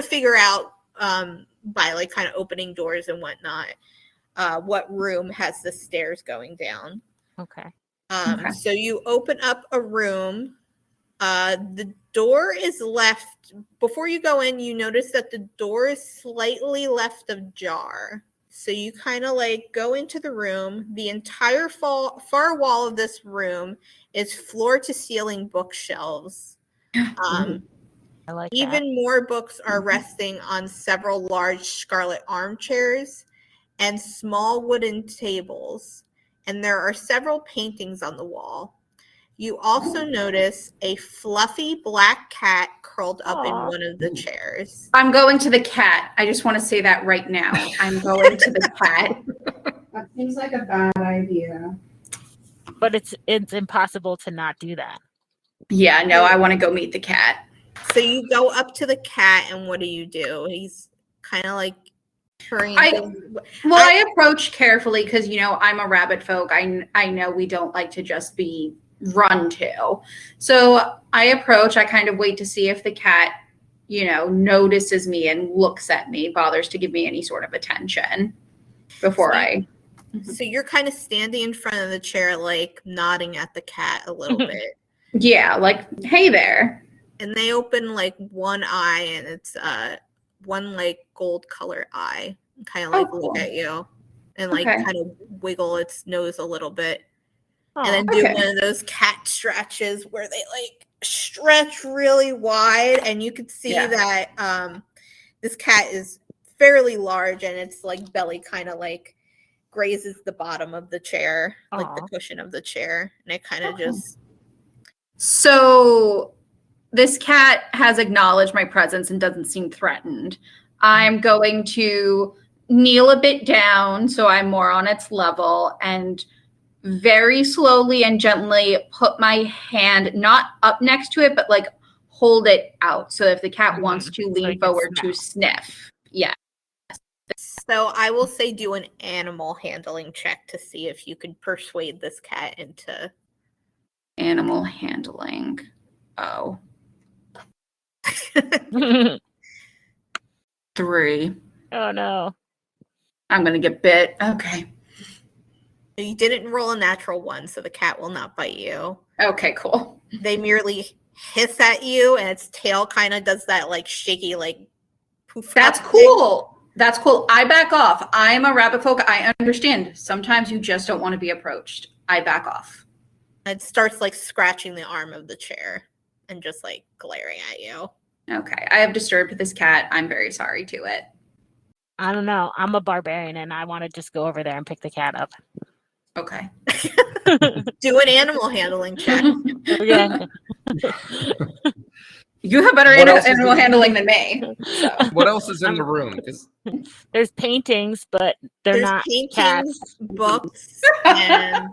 figure out by like kind of opening doors and whatnot what room has the stairs going down. Okay. So you open up a room. The door is left before you go in. You notice that the door is slightly left ajar. So you kind of like go into the room. The entire far wall of this room is floor to ceiling bookshelves. I like that. Even more books are resting on several large scarlet armchairs and small wooden tables. And there are several paintings on the wall. You also notice a fluffy black cat curled up in Aw. one of the chairs. I'm going to the cat. I just want to say that right now. I'm going to the cat. That seems like a bad idea. But it's impossible to not do that. Yeah, no, I want to go meet the cat. So you go up to the cat, and what do? He's kind of like hurrying. I approach carefully because, you know, I'm a rabbit folk. I know we don't like to just be run to. So I approach, I kind of wait to see if the cat, you know, notices me and looks at me, bothers to give me any sort of attention before So you're kind of standing in front of the chair, like nodding at the cat a little bit. Yeah, like, hey there. And they open like one eye, and it's one like gold color eye, kind of like look at you and like kind of wiggle its nose a little bit. And then do one of those cat stretches where they like stretch really wide, and you can see that this cat is fairly large, and its like belly kind of like grazes the bottom of the chair, like the cushion of the chair, and it kind of just. So this cat has acknowledged my presence and doesn't seem threatened. I'm going to kneel a bit down so I'm more on its level and very slowly and gently put my hand not up next to it, but like hold it out so if the cat wants to lean forward to sniff. Yeah. So I will say do an animal handling check to see if you can persuade this cat into animal handling. Oh. 3. Oh no. I'm gonna get bit. Okay. You didn't roll a natural 1, so the cat will not bite you. Okay, cool. They merely hiss at you, and its tail kind of does that like shaky like poof. That's cool. That's cool. I back off. I'm a rabbit folk. I understand. Sometimes you just don't want to be approached. I back off. It starts like scratching the arm of the chair and just like glaring at you. Okay. I have disturbed this cat. I'm very sorry to it. I don't know. I'm a barbarian and I want to just go over there and pick the cat up. Okay. Do an animal handling check. Okay. You have better animal handling than me. So. What else is in the room? There's paintings, but there's not paintings, cats. Books, and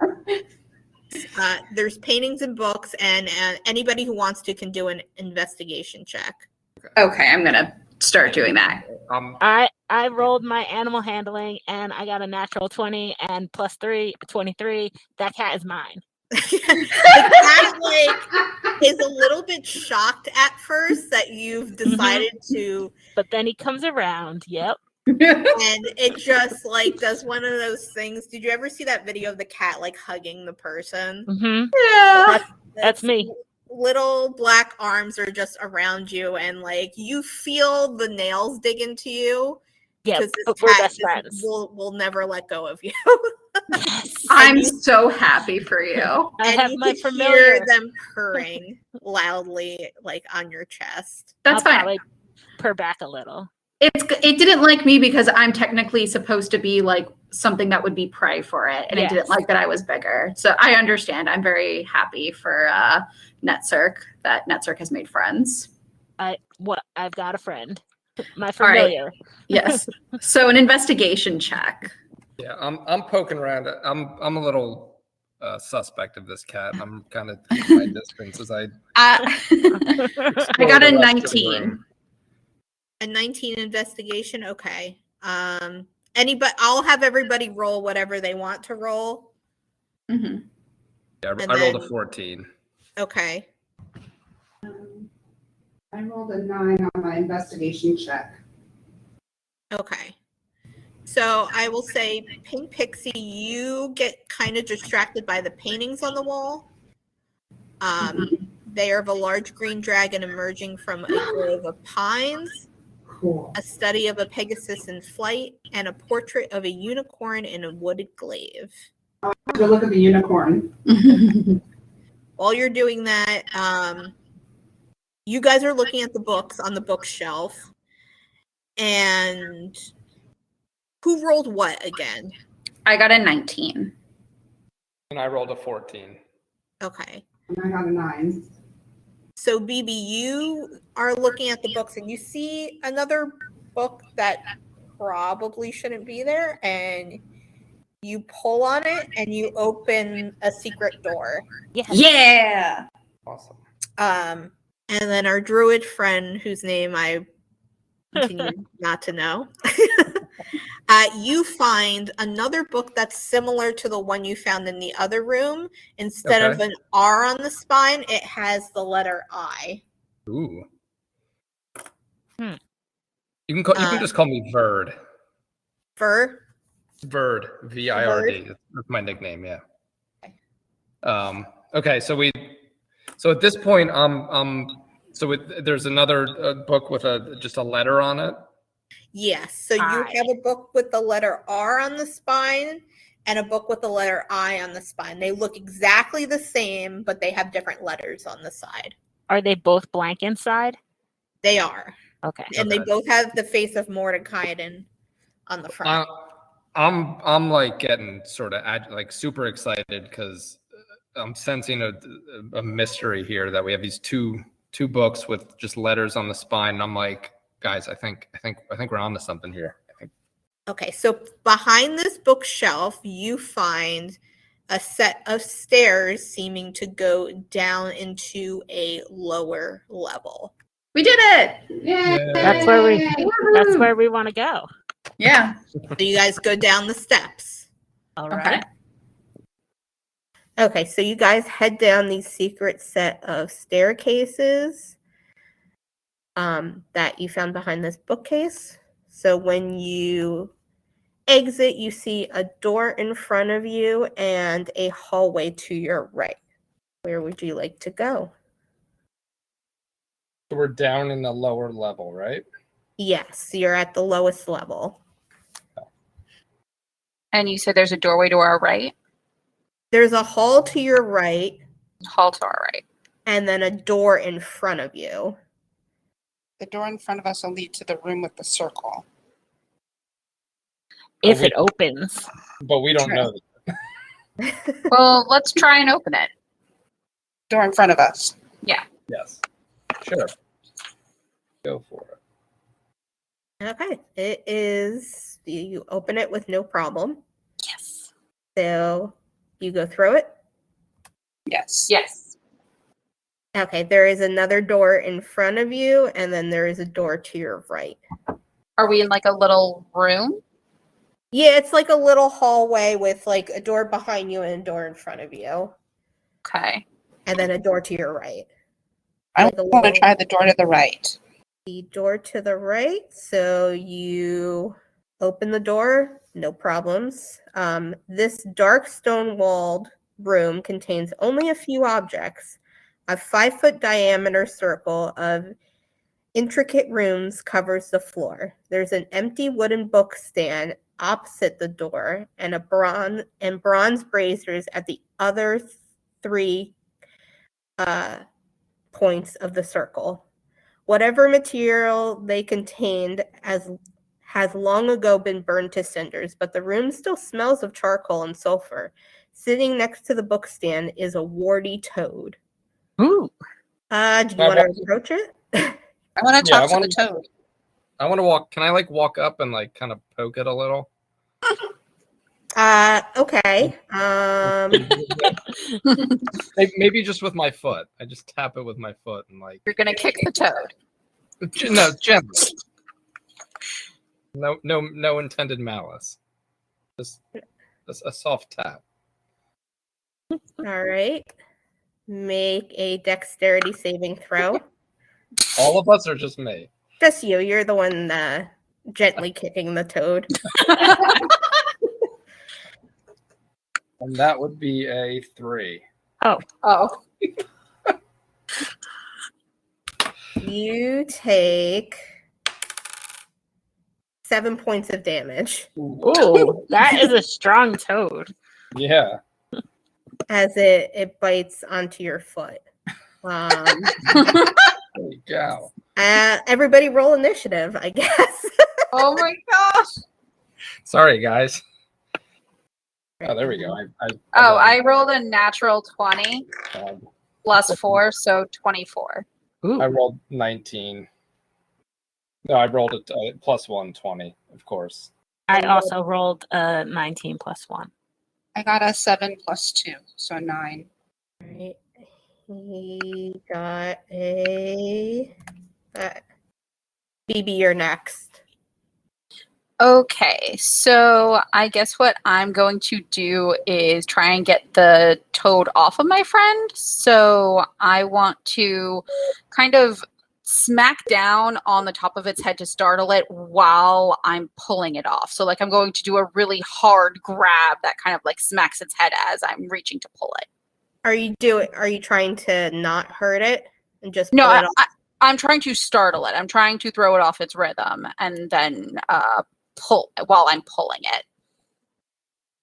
there's paintings and books, and anybody who wants to can do an investigation check. Okay, I'm gonna start doing that. I rolled my animal handling and I got a natural 20 and plus 3, 23. That cat is mine. The cat like is a little bit shocked at first that you've decided to, but then he comes around. Yep. And it just like does one of those things. Did you ever see that video of the cat like hugging the person? Mm-hmm. Yeah, that's me. Little black arms are just around you, and like you feel the nails dig into you. Yeah, because but this we're cat best friends. will never let go of you. I'm so happy for you. I have my hear familiar. them purring loudly, like on your chest. That's I'll fine. probably purr back a little. It didn't like me because I'm technically supposed to be like something that would be prey for it, and it didn't like that I was bigger. So I understand. I'm very happy for Netcirc that Netcirc has made friends. I've got a friend. My familiar. Right. Yes. So an investigation check. Yeah, I'm poking around. I'm a little suspect of this cat. I'm kind of keeping my distance as I got a 19. A 19 investigation. Okay. Anybody? I'll have everybody roll whatever they want to roll. Mm-hmm. Yeah, I rolled a 14. Okay. I rolled a 9 on my investigation check. Okay. So I will say, Pink Pixie, you get kind of distracted by the paintings on the wall. They are of a large green dragon emerging from a grove of pines. Cool. a study of a Pegasus in flight, and a portrait of a unicorn in a wooded glaive. To look at the unicorn. While you're doing that, you guys are looking at the books on the bookshelf. And who rolled what again? I got a 19. And I rolled a 14. Okay. And I got a 9. So, BB, you are looking at the books and you see another book that probably shouldn't be there, and you pull on it and you open a secret door. Yes. Yeah. Awesome. And then our druid friend, whose name I continue not to know, you find another book that's similar to the one you found in the other room. Instead of an R on the spine, it has the letter I. Ooh. Hmm. You can just call me Verd. Fur? Verd. VIRD. That's my nickname. Yeah. Okay. So at this point, there's another book with just a letter on it. Yes. So you have a book with the letter R on the spine and a book with the letter I on the spine. They look exactly the same, but they have different letters on the side. Are they both blank inside? They are. Okay. And they both have the face of Mordecai on the front. I'm like getting sort of like super excited because I'm sensing a mystery here that we have these two books with just letters on the spine. And I'm like, guys, I think we're on to something here. Okay, so behind this bookshelf, you find a set of stairs seeming to go down into a lower level. We did it. Yay! That's where we want to go. Yeah. So you guys go down the steps. All right. Okay, so you guys head down these secret set of staircases that you found behind this bookcase. So when you exit, you see a door in front of you and a hallway to your right. Where would you like to go? So we're down in the lower level, right? Yes, you're at the lowest level. And you said there's a doorway to our right? There's a hall to your right. Hall to our right. And then a door in front of you. The door in front of us will lead to the room with the circle. If it opens. But we don't know. Well, let's try and open it. Door in front of us. Yeah. Yes. Sure. Go for it. Okay. It is, you open it with no problem. Yes. So you go through it. Yes. Yes. Okay. There is another door in front of you, and then there is a door to your right. Are we in like a little room? Yeah, it's like a little hallway with like a door behind you and a door in front of you. Okay. And then a door to your right. I Like a want to little- try the door to the right. The door to the right. So you open the door, no problems. This dark stone-walled room contains only a few objects. A 5-foot diameter circle of intricate rooms covers the floor. There's an empty wooden book stand opposite the door and bronze braziers at the other 3 points of the circle. Whatever material they contained has long ago been burned to cinders, but the room still smells of charcoal and sulfur. Sitting next to the book stand is a warty toad. Ooh. Do you want to approach it? I want to Yeah, talk to the toad. I want to walk. Can I like walk up and like kind of poke it a little? Okay. Maybe just with my foot. I just tap it with my foot and like. You're gonna kick the toad. No, gently. No intended malice. Just a soft tap. All right. Make a dexterity saving throw. All of us or just me? Just you. You're the one gently kicking the toad. And that would be a 3. Oh. You take 7 points of damage Ooh, that is a strong toad. Yeah. as it bites onto your foot. There you go. Everybody roll initiative, I guess. Oh my gosh. Sorry, guys. Oh, there we go. I rolled a natural 20 um, plus 4, so 24. Ooh. I rolled 19. No, I rolled it plus 120, of course. I also rolled a 19 plus 1. I got a 7 plus 2, so 9. Right. He got a. BB, you're next. Okay, so I guess what I'm going to do is try and get the toad off of my friend. So I want to kind of smack down on the top of its head to startle it while I'm pulling it off. So like I'm going to do a really hard grab that kind of like smacks its head as I'm reaching to pull it. Are you trying to not hurt it and just No, pull it off? I'm trying to startle it. I'm trying to throw it off its rhythm and then pull while I'm pulling it.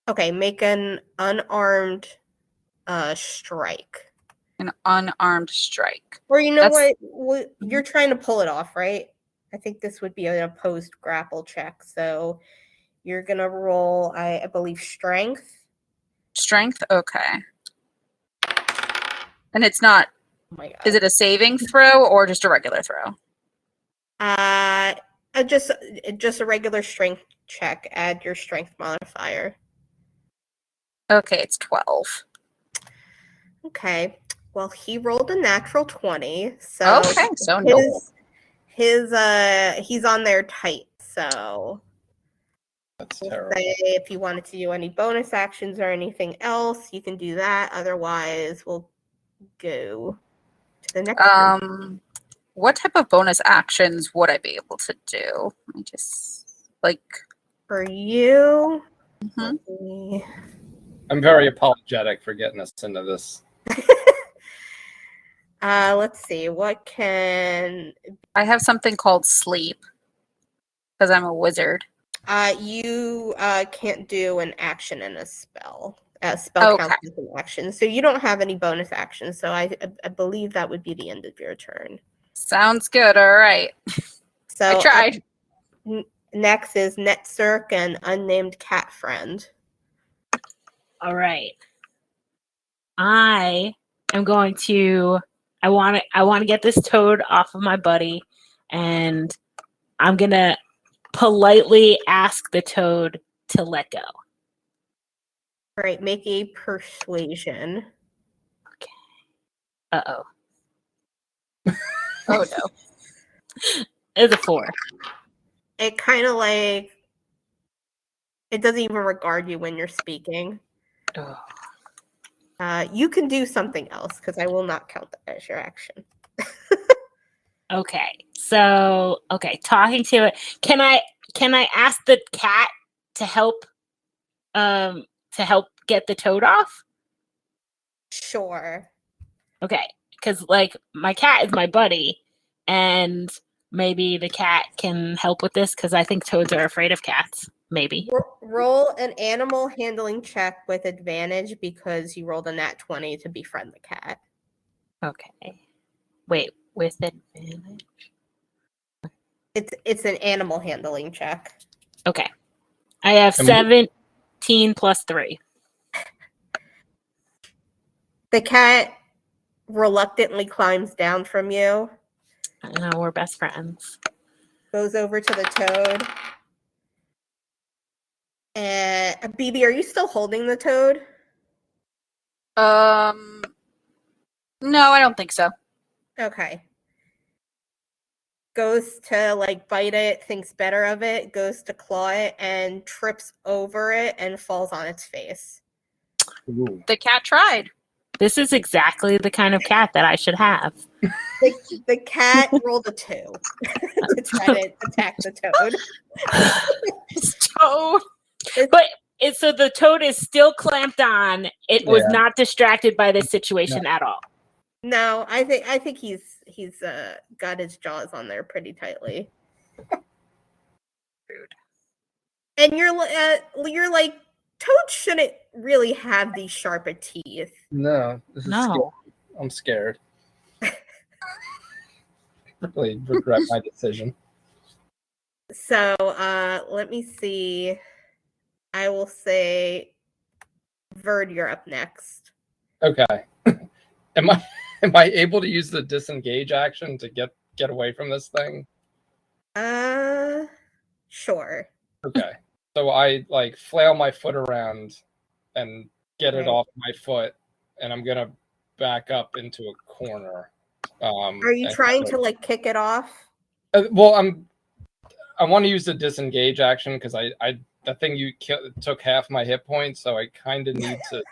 Okay, make an unarmed strike. An unarmed strike. Or you know That's- what? You're trying to pull it off, right? I think this would be an opposed grapple check. So you're gonna roll, I believe, strength. Strength? Okay. And it's not, Oh my god. is it a saving throw or just a regular throw? Just a regular strength check. Add your strength modifier. Okay, it's 12. Okay. Well, he rolled a natural 20, so Okay, so no. he's on there tight. So That's we'll terrible. say if you wanted to do any bonus actions or anything else, you can do that. Otherwise, we'll go to the next one. What type of bonus actions would I be able to do? Let me just like For you, Mhm. let me- I'm very apologetic for getting us into this. let's see. What can I have something called sleep because I'm a wizard. you can't do an action in a spell. A spell Okay. counts as an action, so you don't have any bonus actions. So I believe that would be the end of your turn. Sounds good. All right. So I tried. Next is Netzerk and unnamed cat friend. All right. I am going to I want to get this toad off of my buddy, and I'm going to politely ask the toad to let go. All right, make a persuasion. Uh-oh. Oh no. It's a 4. It kind of like it doesn't even regard you when you're speaking. Ugh. You can do something else because I will not count that as your action. Okay. So, talking to it. Can I ask the cat to help get the toad off? Sure. Okay. Cuz like my cat is my buddy, and maybe the cat can help with this cuz I think toads are afraid of cats. Maybe. Roll an animal handling check with advantage because you rolled a nat 20 to befriend the cat. Okay. Wait, with advantage? It's an animal handling check. Okay. I have 17 plus 3. The cat reluctantly climbs down from you, I know we're best friends. goes over to the toad. And BB, are you still holding the toad? No, I don't think so. Okay. Goes to like bite it, thinks better of it, goes to claw it, and trips over it and falls on its face. Ooh. The cat tried. This is exactly the kind of cat that I should have. The cat rolled a 2 to try to attack the toad. Toad. So the toad is still clamped on. It was Yeah. not distracted by this situation at all. No, I think he's got his jaws on there pretty tightly. Rude. And you're like, toads shouldn't really have these sharper teeth. No, this is No. scary. I'm scared. Really regret my decision. So let me see. I will say, Verd, you're up next. Okay. Am I able to use the disengage action to get away from this thing? Sure. Okay. So I like flail my foot around and get it Right. off my foot, and I'm gonna back up into a corner. Are you trying to like kick it off? Well, I want to use the disengage action because the thing took half my hit points, so I kind of need to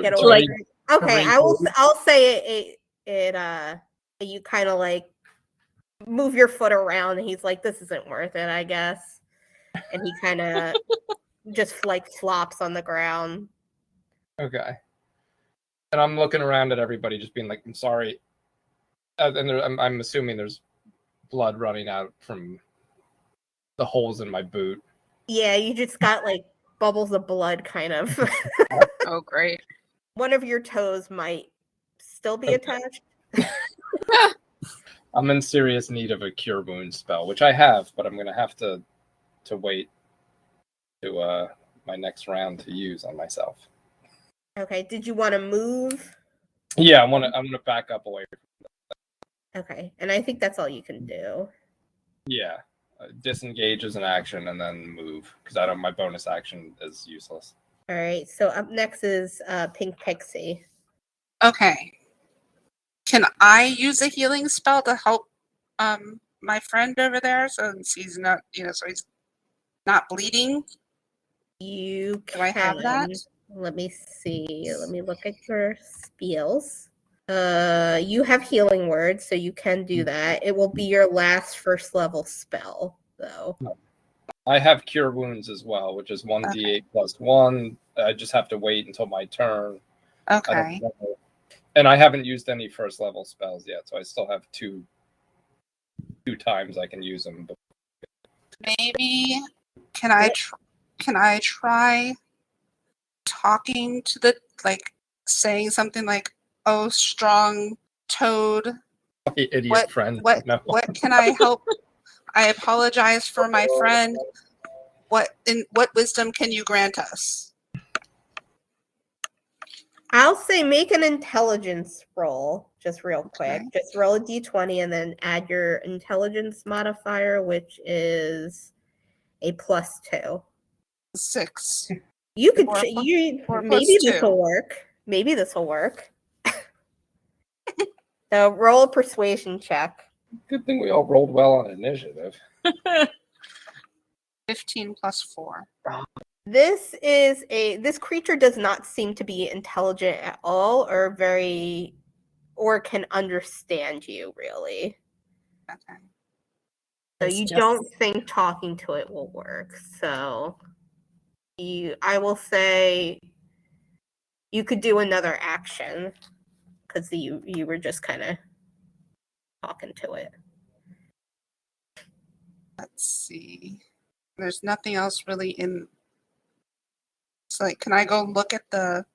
Get to away. re- Okay, to I'll say it you kind of like move your foot around, and he's like, this isn't worth it, I guess. And he kind of just like flops on the ground. Okay. And I'm looking around at everybody, just being like, "I'm sorry," and I'm assuming there's blood running out from the holes in my boot. Yeah, you just got like bubbles of blood, kind of. Oh, great. One of your toes might still be attached. I'm in serious need of a cure wounds spell, which I have, but I'm gonna have to wait to my next round to use on myself. Okay, did you want to move? Yeah, I'm gonna back up away. Okay, and I think that's all you can do. Yeah, disengage as an action and then move because I don't. My bonus action is useless. All right, so up next is Pink Pixie. Okay. Can I use a healing spell to help my friend over there so he's not, so he's not bleeding? You Do can. I have that? Let me see. Let me look at your spells. You have healing words, so you can do that. It will be your last first level spell, though. I have cure wounds as well, which is 1d8 plus 1. I just have to wait until my turn. Okay. And I haven't used any first level spells yet, so I still have two times I can use them. Maybe can I try talking to the saying something like, "Oh, strong toad, My idiot friend. No. what can I help? I apologize for my friend. What wisdom can you grant us?" I'll say make an intelligence roll, just real quick. Okay. Just roll a d20 and then add your intelligence modifier, which is a +2. 6. You could Or maybe +2. this will work. Maybe this will work. So roll a persuasion check. Good thing we all rolled well on initiative. 15 plus 4. This creature does not seem to be intelligent at all, or can understand you really. Okay. So you don't think talking to it will work. So I will say you could do another action because you were just kind of talking to it. Let's see. There's nothing else really in. It's like, can I go look at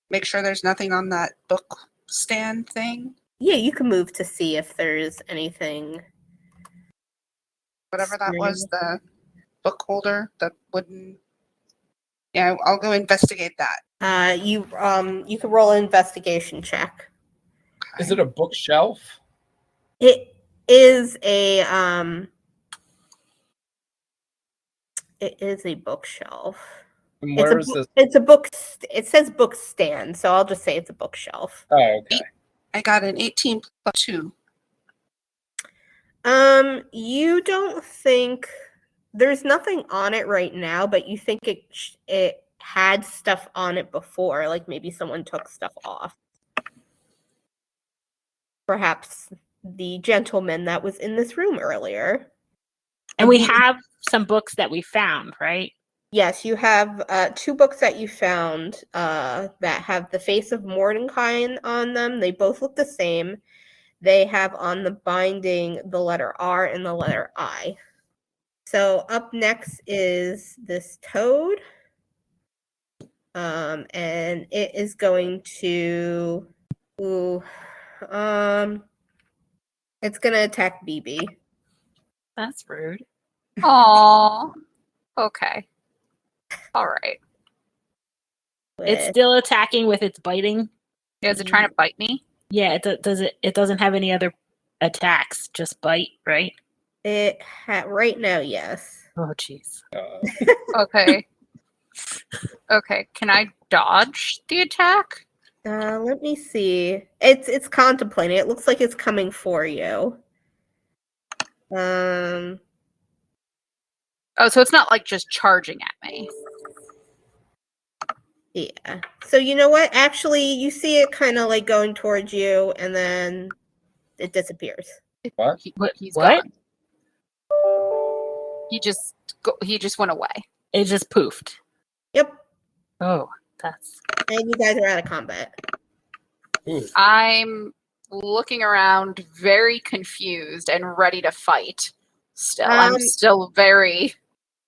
make sure there's nothing on that book stand thing? Yeah, you can move to see if there's anything. Whatever that was, the book holder, the wooden. Yeah, I'll go investigate that. You can roll an investigation check. Is it a bookshelf? It is a bookshelf. And where is this? It's a book. It says book stand, so I'll just say it's a bookshelf. Oh, okay. I got an 18 plus 2. You don't think there's nothing on it right now, but you think it had stuff on it before, like maybe someone took stuff off. Perhaps the gentleman that was in this room earlier. And we have some books that we found, right? Yes, you have 2 books that you found that have the face of Mordecai on them. They both look the same. They have on the binding the letter R and the letter I. So up next is this toad. And it is going to it's gonna attack BB. That's rude. Aw. Okay. All right. It's with- still attacking with its biting. Is it trying to bite me? Yeah, it doesn't have any other attacks, just bite, right? it right now, yes. Oh jeez. Okay. Okay. Can I dodge the attack? Let me see. It's contemplating. It looks like it's coming for you. Oh, so it's not like just charging at me. Yeah. So you know what? Actually, you see it kind of like going towards you, and then it disappears. What? He's What? gone. He just went away. It just poofed. Yep. Oh, that's And you guys are out of combat. Ooh. I'm looking around very confused and ready to fight. Still, I'm still very.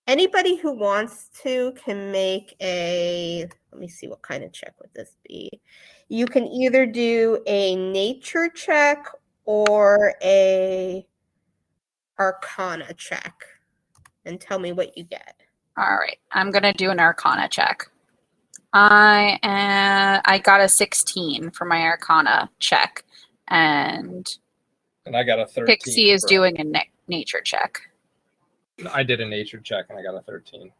Anybody who wants to can make a, let me see, what kind of check would this be? You can either do a nature check or a arcana check and tell me what you get. All right, I'm gonna do an Arcana check. I got a 16 for my Arcana check, and And I got a 13. Pixie is for- doing a nature check. I did a nature check and I got a 13.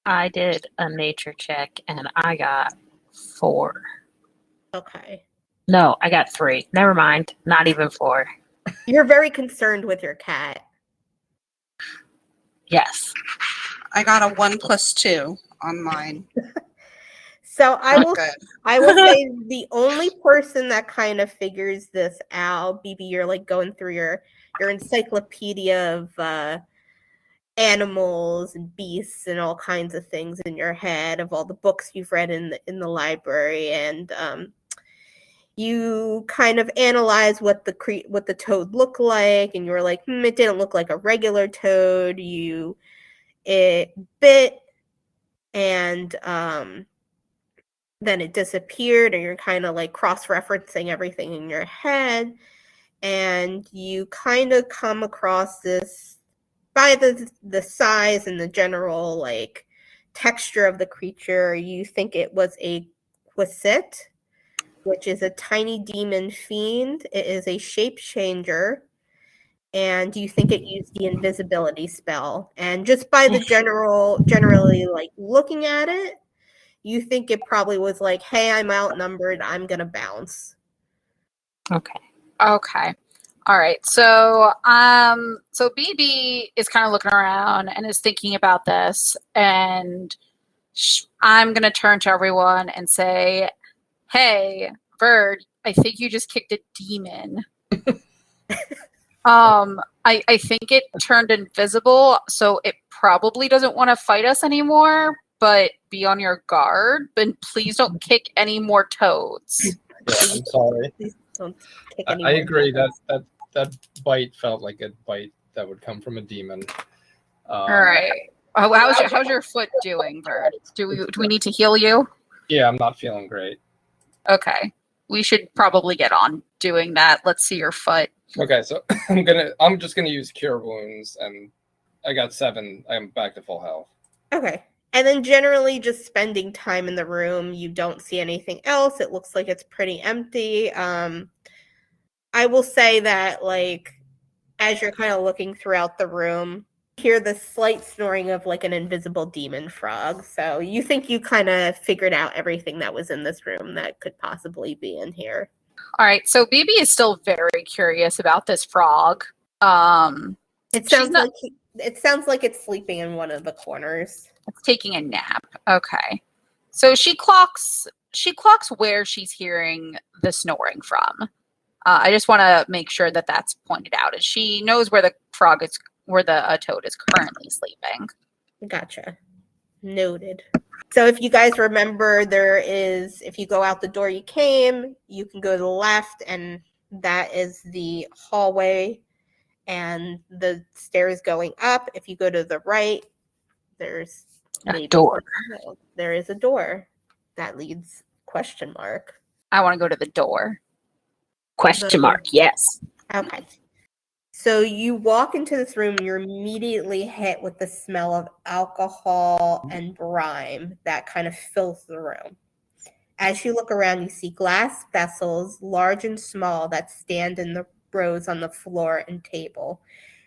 I did a nature check and I got 4. Okay. No, I got 3. Never mind. Not even 4. You're very concerned with your cat. Yes. I got a 1 + 2 on mine. So I Not will good. I will say the only person that kind of figures this out, BB, you're like going through your encyclopedia of animals and beasts and all kinds of things in your head of all the books you've read in the library, and you kind of analyze what the toad looked like, and you were like, it didn't look like a regular toad. It bit, and then it disappeared, and you're kind of like cross-referencing everything in your head, and you kind of come across this, by the size and the general like texture of the creature, you think it was a Quisite, which is a tiny demon fiend. It is a shape changer, and you think it used the invisibility spell. And just by the generally like looking at it, you think it probably was like, hey, I'm outnumbered, I'm gonna bounce. Okay. Okay. All right. So BB is kind of looking around and is thinking about this, and I'm gonna turn to everyone and say, "Hey, Bird, I think you just kicked a demon." I think it turned invisible, so it probably doesn't want to fight us anymore. But be on your guard, and please don't kick any more toads. Yeah, I'm sorry. Please don't kick I anyone. agree that bite felt like a bite that would come from a demon. All right. How's your foot doing, Bird? Do we need to heal you? Yeah, I'm not feeling great. Okay. We should probably get on doing that. Let's see your foot. Okay, so I'm just gonna use cure wounds, and I got 7. I'm back to full health. Okay. And then generally just spending time in the room, you don't see anything else. It looks like it's pretty empty. I will say that, like, as you're kind of looking throughout the room, you hear the slight snoring of like an invisible demon frog. So you think you kind of figured out everything that was in this room that could possibly be in here. All right. So BB is still very curious about this frog. It sounds like it's sleeping in one of the corners. It's taking a nap. Okay. So she clocks where she's hearing the snoring from. I just want to make sure that that's pointed out. She knows where the toad is currently sleeping. Gotcha. Noted. So if you guys remember, if you go out the door you came, you can go to the left, and that is the hallway. and the stairs going up. If you go to the right, there's A door. There is a door that leads ? I want to go to the door. Question mark. Yes. Okay. So you walk into this room, you're immediately hit with the smell of alcohol and brine that kind of fills the room. As you look around, you see glass vessels, large and small, that stand in the rows on the floor and table,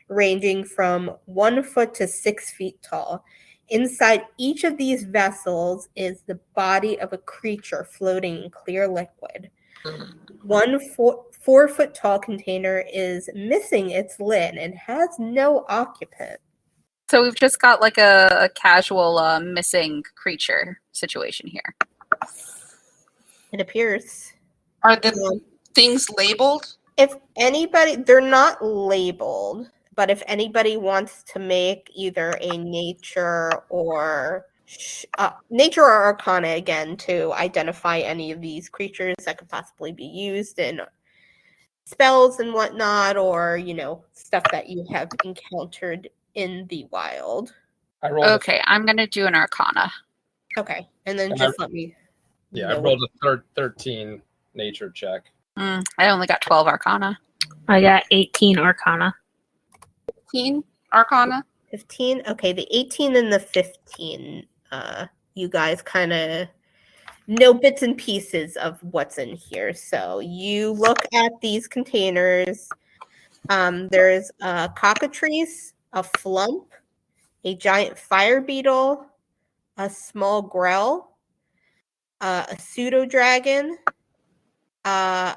ranging from 1 foot to 6 feet tall. Inside each of these vessels is the body of a creature floating in clear liquid. 1 4 foot tall container is missing its lid and has no occupant. So we've just got like a casual missing creature situation here. It appears. Are the things labeled? If anybody, they're not labeled, but if anybody wants to make either a nature or arcana again to identify any of these creatures that could possibly be used in spells and whatnot, or stuff that you have encountered in the wild. I rolled. Okay, I'm gonna do an arcana. Okay, and then And just let me. I rolled a 13 nature check. I only got 12 arcana. I got 18 arcana. 15 arcana? 15. Okay, the 18 and the 15. You guys kind of know bits and pieces of what's in here. So you look at these containers. There's a cockatrice, a flump, a giant fire beetle, a small grell, a pseudo dragon, a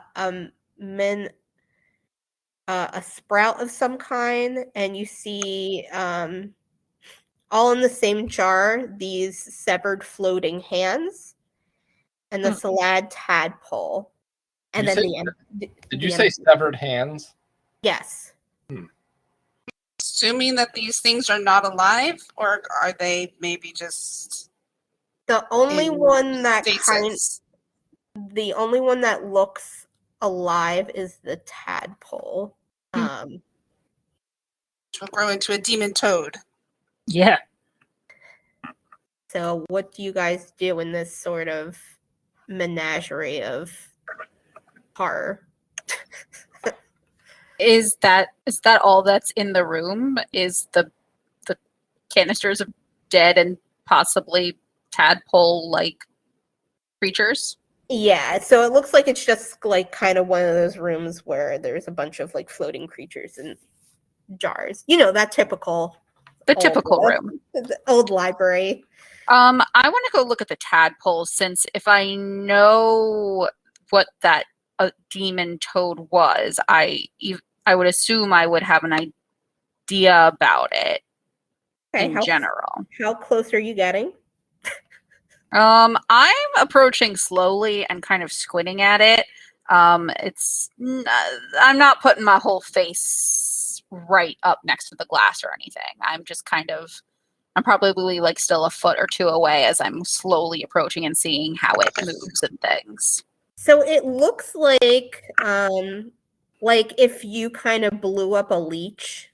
sprout of some kind, and you see all in the same jar these severed floating hands and the salad tadpole. And Did then you say severed hands? Yes. Assuming that these things are not alive, or are they maybe just The only in one that stasis? the only one that looks alive is the tadpole. To grow into a demon toad. Yeah. So what do you guys do in this sort of menagerie of horror? Is that all that's in the room? Is the canisters of dead and possibly tadpole-like creatures? Yeah, so it looks like it's just like kind of one of those rooms where there's a bunch of like floating creatures in jars. That typical room. The old library. I want to go look at the tadpole, since if I know what that demon toad was, I would assume I would have an idea about it in general. How close are you getting? I'm approaching slowly and kind of squinting at it. I'm not putting my whole face right up next to the glass or anything. I'm just I'm probably like still a foot or two away as I'm slowly approaching and seeing how it moves and things. So it looks like if you kind of blew up a leech.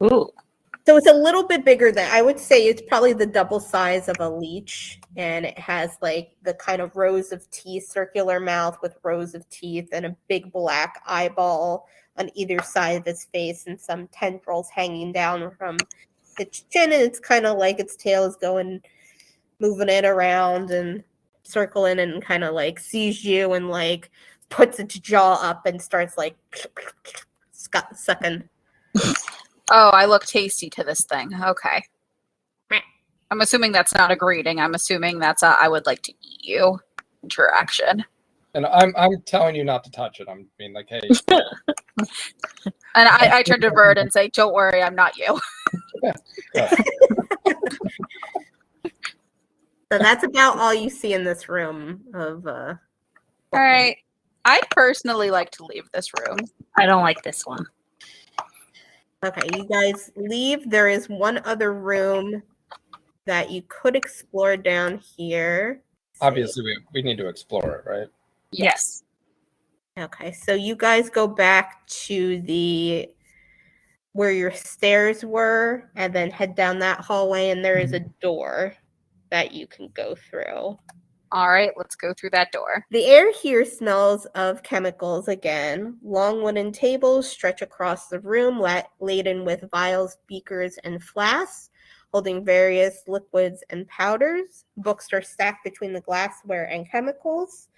Ooh. So it's a little bit bigger than, I would say it's probably the double size of a leech, and it has like the kind of rows of teeth, circular mouth with rows of teeth, and a big black eyeball on either side of its face, and some tendrils hanging down from its chin, and it's kind of like its tail is moving it around and circling, and kind of like sees you and like puts its jaw up and starts like sucking. Oh, I look tasty to this thing. Okay. I'm assuming that's not a greeting. I'm assuming that's a I would like to eat you interaction. And I'm telling you not to touch it. I'm being like, hey. And I turn to Bird and say, don't worry, I'm not you. Yeah. So that's about all you see in this room of all right. I'd personally like to leave this room. I don't like this one. Okay, you guys leave. There is one other room that you could explore down here. Obviously, we need to explore it, right? Yes. Okay, so you guys go back to the where your stairs were, and then head down that hallway, and there is a door that you can go through. All right, let's go through that door. The air here smells of chemicals again. Long wooden tables stretch across the room, laden with vials, beakers, and flasks, holding various liquids and powders. Books are stacked between the glassware and chemicals.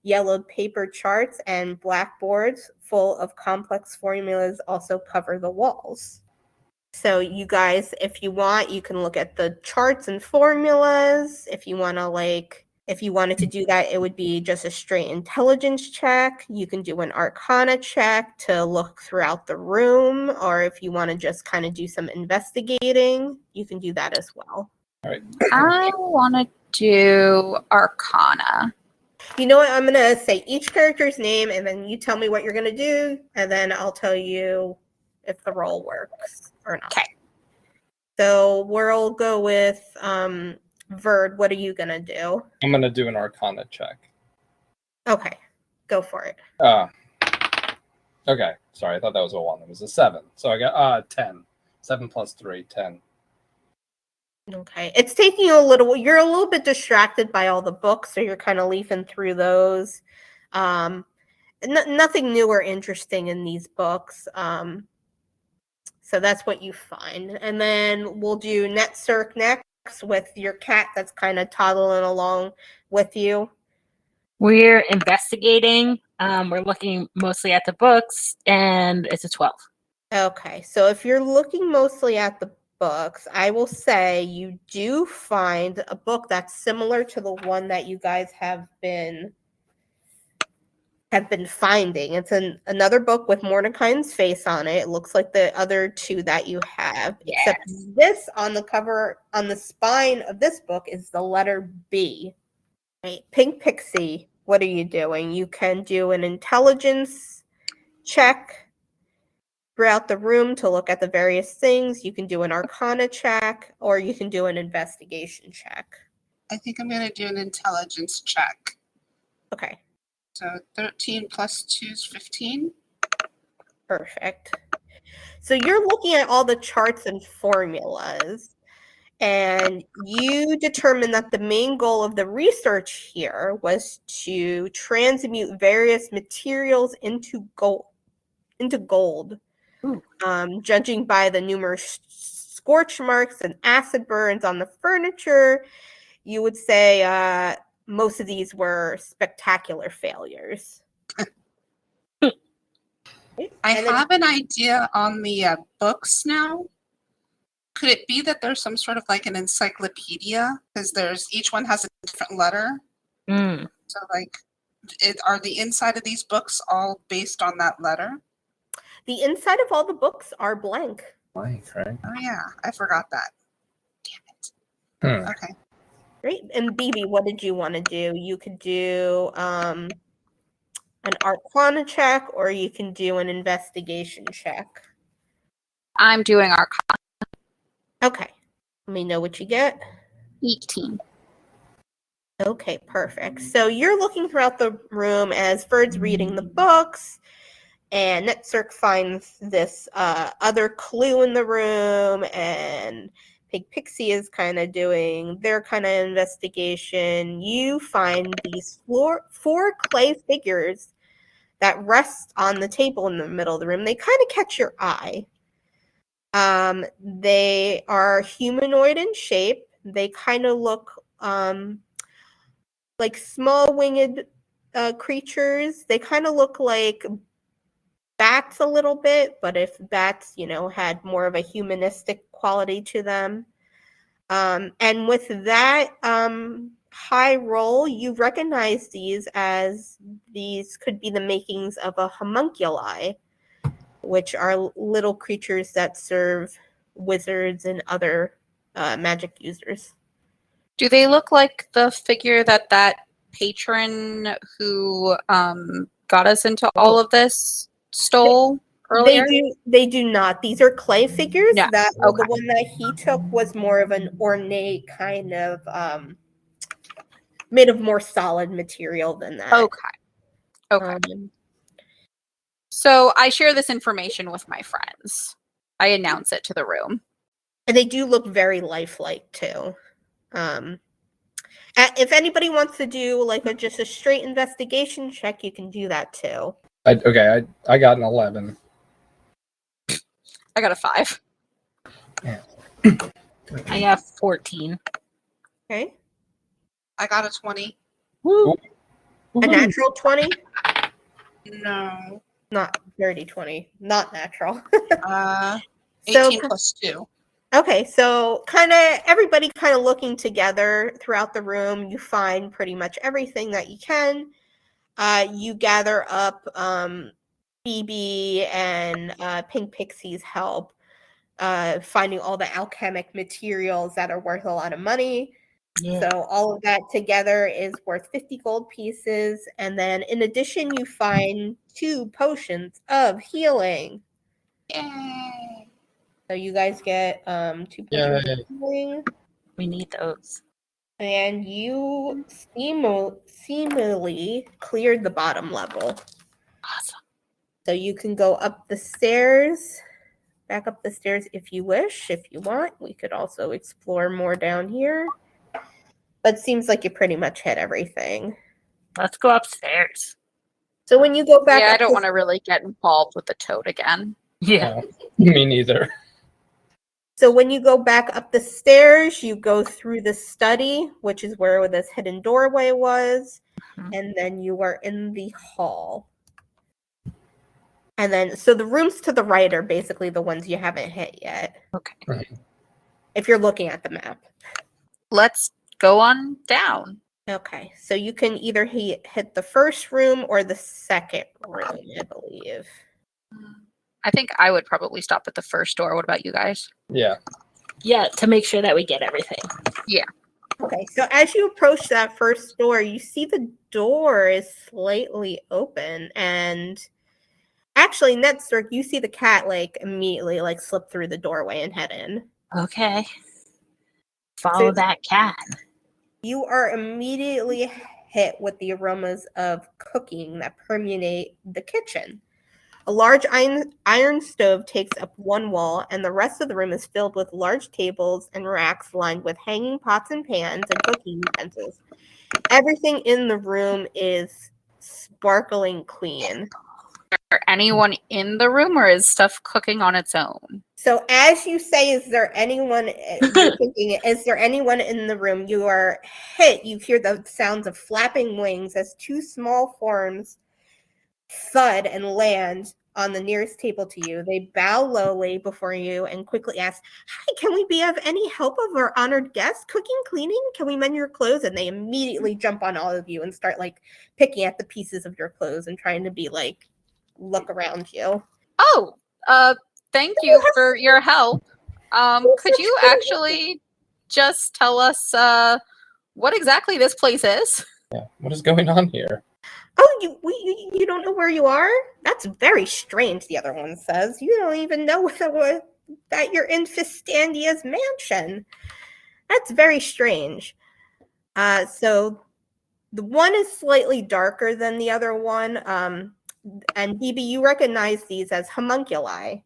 Yellowed paper charts and blackboards full of complex formulas also cover the walls. So you guys, if you want, you can look at the charts and formulas. If you want to if you wanted to do that, it would be just a straight intelligence check. You can do an arcana check to look throughout the room, or if you want to just kind of do some investigating, you can do that as well. All right. I want to do arcana. You know what? I'm going to say each character's name, and then you tell me what you're going to do, and then I'll tell you if the roll works or not. Okay. So we'll go with Verd. What are you going to do? I'm going to do an arcana check. Okay, go for it. Okay. Sorry, I thought that was a 1. It was a 7. So I got 10. 7 plus 3, 10. Okay, it's taking you a little, you're a little bit distracted by all the books, so you're kind of leafing through those. Nothing new or interesting in these books. So that's what you find. And then we'll do Netcirc next with your cat that's kind of toddling along with you. We're investigating. We're looking mostly at the books, and it's a 12. Okay, so if you're looking mostly at the books, I will say you do find a book that's similar to the one that you guys have been finding. It's another book with Mordecai's face on it. It looks like the other two that you have, except this on the cover, on the spine of this book is the letter B. Right. Pink Pixie, what are you doing? You can do an intelligence check throughout the room to look at the various things. You can do an arcana check, or you can do an investigation check. I think I'm going to do an intelligence check. Okay. So 13 plus 2 is 15. Perfect. So you're looking at all the charts and formulas, and you determine that the main goal of the research here was to transmute various materials into gold. Judging by the numerous scorch marks and acid burns on the furniture, you would say most of these were spectacular failures. I have an idea on the books now. Could it be that there's some sort of like an encyclopedia? Because each one has a different letter. So like, are the inside of these books all based on that letter? The inside of all the books are blank. Blank, right? Oh yeah, I forgot that. Damn it. Okay. Great. And BB, what did you want to do? You could do an arcana check, or you can do an investigation check. I'm doing arcana. Okay. Let me know what you get. 18. Okay, perfect. So you're looking throughout the room as Verd's reading the books, and Netcirc finds this other clue in the room, and Pink Pixie is kind of doing their kind of investigation. You find these four clay figures that rest on the table in the middle of the room. They kind of catch your eye. They are humanoid in shape. They kind of look like small winged creatures. They kind of look like bats a little bit, but if bats, had more of a humanistic quality to them. And with that high roll, you recognize these could be the makings of a homunculi, which are little creatures that serve wizards and other magic users. Do they look like the figure that patron who got us into all of this stole earlier? They do not. These are clay figures. Yeah. The one that he took was more of an ornate kind of made of more solid material than that. Okay. So I share this information with my friends. I announce it to the room. And they do look very lifelike too. If anybody wants to do like just a straight investigation check, you can do that too. I got an 11. I got a 5. I have 14. Okay. I got a 20. Woo. A natural 20? No. Not dirty 20. Not natural. 18 plus 2. Okay, so kind of everybody kind of looking together throughout the room. You find pretty much everything that you can. You gather up BB and Pink Pixie's help, finding all the alchemic materials that are worth a lot of money. Yeah. So all of that together is worth 50 gold pieces. And then in addition, you find 2 potions of healing. Yay. So you guys get 2 potions of healing. We need those. And you seemingly cleared the bottom level. Awesome. So you can go up the stairs, back up the stairs if you wish. If you want, we could also explore more down here. But it seems like you pretty much hit everything. Let's go upstairs. So when you go back Yeah, I up don't the- want to really get involved with the toad again. Yeah. Me neither. So when you go back up the stairs, you go through the study, which is where this hidden doorway was, and then you are in the hall. And then, so the rooms to the right are basically the ones you haven't hit yet. Okay. Right. If you're looking at the map. Let's go on down. Okay, so you can either hit the first room or the second room, I believe. I think I would probably stop at the first door. What about you guys? Yeah. Yeah, to make sure that we get everything. Okay, so as you approach that first door, you see the door is slightly open, and actually, Netstork, you see the cat like immediately like slip through the doorway and head in. Okay. Follow that cat. You are immediately hit with the aromas of cooking that permeate the kitchen. A large iron stove takes up one wall, and the rest of the room is filled with large tables and racks lined with hanging pots and pans and cooking utensils. Everything in the room is sparkling clean. Is there anyone in the room, or is stuff cooking on its own? So as you say, is there anyone, you're thinking, is there anyone in the room? You are hit. You hear the sounds of flapping wings as 2 small forms thud and land on the nearest table to you. They bow lowly before you and quickly ask, "Hi, can we be of any help of our honored guests? Cooking, cleaning? Can we mend your clothes?" And they immediately jump on all of you and start like picking at the pieces of your clothes and trying to be like, look around you. Oh, thank you for your help. Could you actually just tell us what exactly this place is? Yeah. What is going on here? Oh, you don't know where you are? That's very strange, the other one says. You don't even know that you're in Fistandia's mansion. That's very strange. So the one is slightly darker than the other one. And BB, you recognize these as homunculi.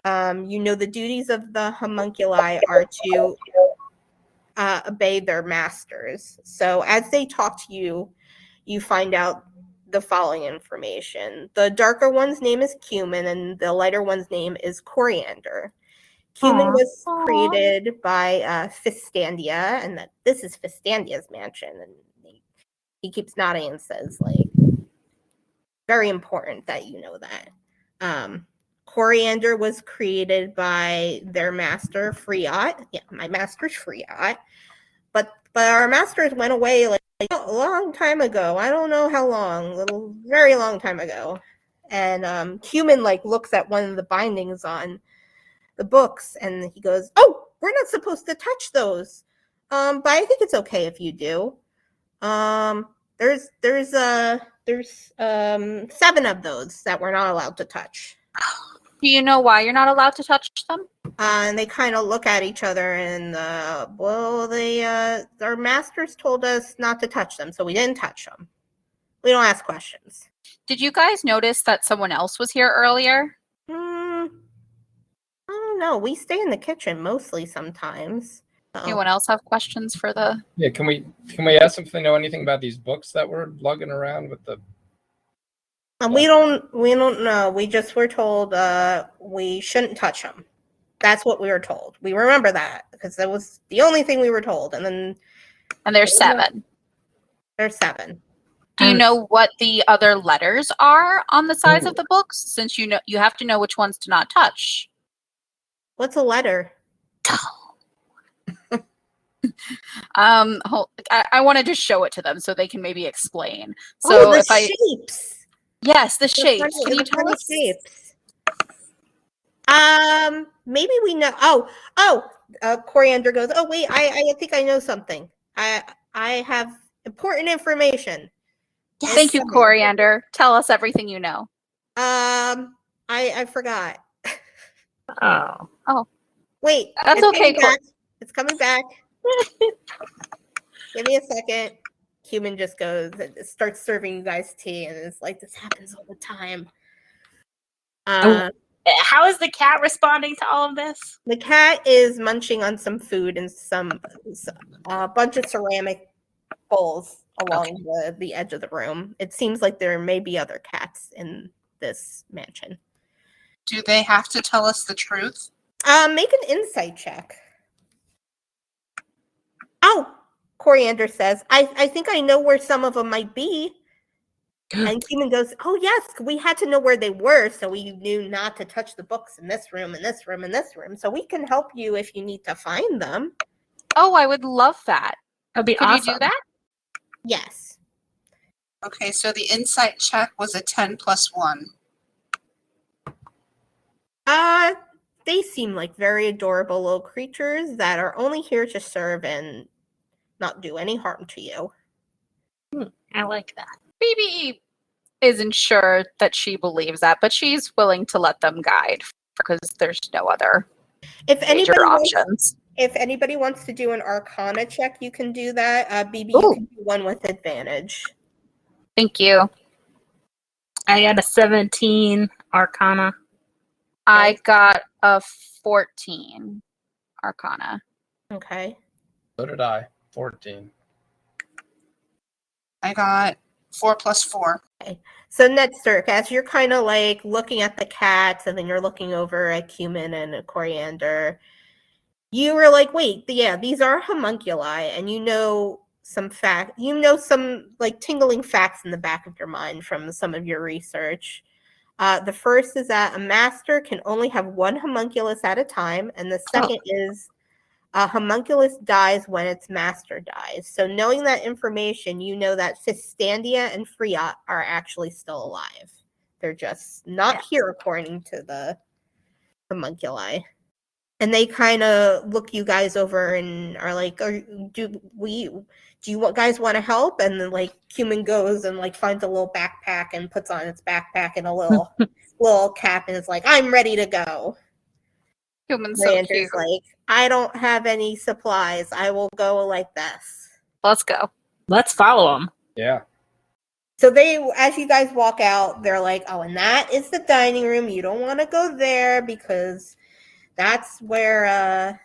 You know the duties of the homunculi are to obey their masters. So as they talk to you, you find out the following information. The darker one's name is cumin, and the lighter one's name is coriander. Cumin was created by Fistandia, and that this is Fistandia's mansion. And he keeps nodding and says, like, very important that you know that. Coriander was created by their master, Friot. Yeah, my master's Friot. But our masters went away like a long time ago. I don't know how long, very long time ago. And Cumin like looks at one of the bindings on the books and he goes, "Oh, we're not supposed to touch those. But I think it's okay if you do. There's 7 of those that we're not allowed to touch." Do you know why you're not allowed to touch them? And they kind of look at each other and, our masters told us not to touch them, so we didn't touch them. We don't ask questions. Did you guys notice that someone else was here earlier? I don't know. We stay in the kitchen mostly sometimes. So. Anyone else have questions for the? Yeah, can we ask them if they know anything about these books that we're lugging around with the? We don't know. We just were told we shouldn't touch them. That's what we were told. We remember that because that was the only thing we were told. And there's 7. There's 7. Do you know what the other letters are on the sides of the books? Since you have to know which ones to not touch. What's a letter? I wanted to show it to them so they can maybe explain. So the shapes. Yes, the shapes. Can you tell us? Shapes. Maybe we know. Coriander goes, oh wait, I think I know something. I have important information. Thank you, Coriander. Tell us everything you know. I forgot. Oh. Wait. That's okay. It's coming back. Give me a second. Human just goes and starts serving you guys tea, and it's like this happens all the time. How is the cat responding to all of this? The cat is munching on some food and a bunch of ceramic bowls along the edge of the room. It seems like there may be other cats in this mansion. Do they have to tell us the truth? Make an insight check. Oh, Coriander says, I think I know where some of them might be. And Human goes, oh yes, we had to know where they were, so we knew not to touch the books in this room, in this room, in this room. So we can help you if you need to find them. Oh, I would love that. That'd be Could awesome. you do that? Yes. Okay, so the insight check was a 10 plus 1. They seem like very adorable little creatures that are only here to serve and not do any harm to you. I like that. Phoebe isn't sure that she believes that, but she's willing to let them guide because there's no other major options. If anybody wants to do an Arcana check, you can do that. BB, you can do one with advantage. Thank you. I got a 17 Arcana. I got a 14 Arcana. Okay. So did I. 14. I got 4 plus 4. Okay. So Netsturk, as you're kind of like looking at the cats and then you're looking over at Cumin and Coriander, you were like, wait, yeah, these are homunculi, and you know some like tingling facts in the back of your mind from some of your research. The first is that a master can only have one homunculus at a time, and the second is a homunculus dies when its master dies. So knowing that information, you know that Fistandia and Freya are actually still alive. They're just not here according to the homunculi. And they kind of look you guys over and are like, do you guys want to help? And then like Cumin goes and like finds a little backpack and puts on its backpack and a little cap and is like, I'm ready to go. Cumin's so cute. Like, I don't have any supplies. I will go like this. Let's go. Let's follow them. Yeah. So as you guys walk out, they're like, oh, and that is the dining room. You don't want to go there because that's where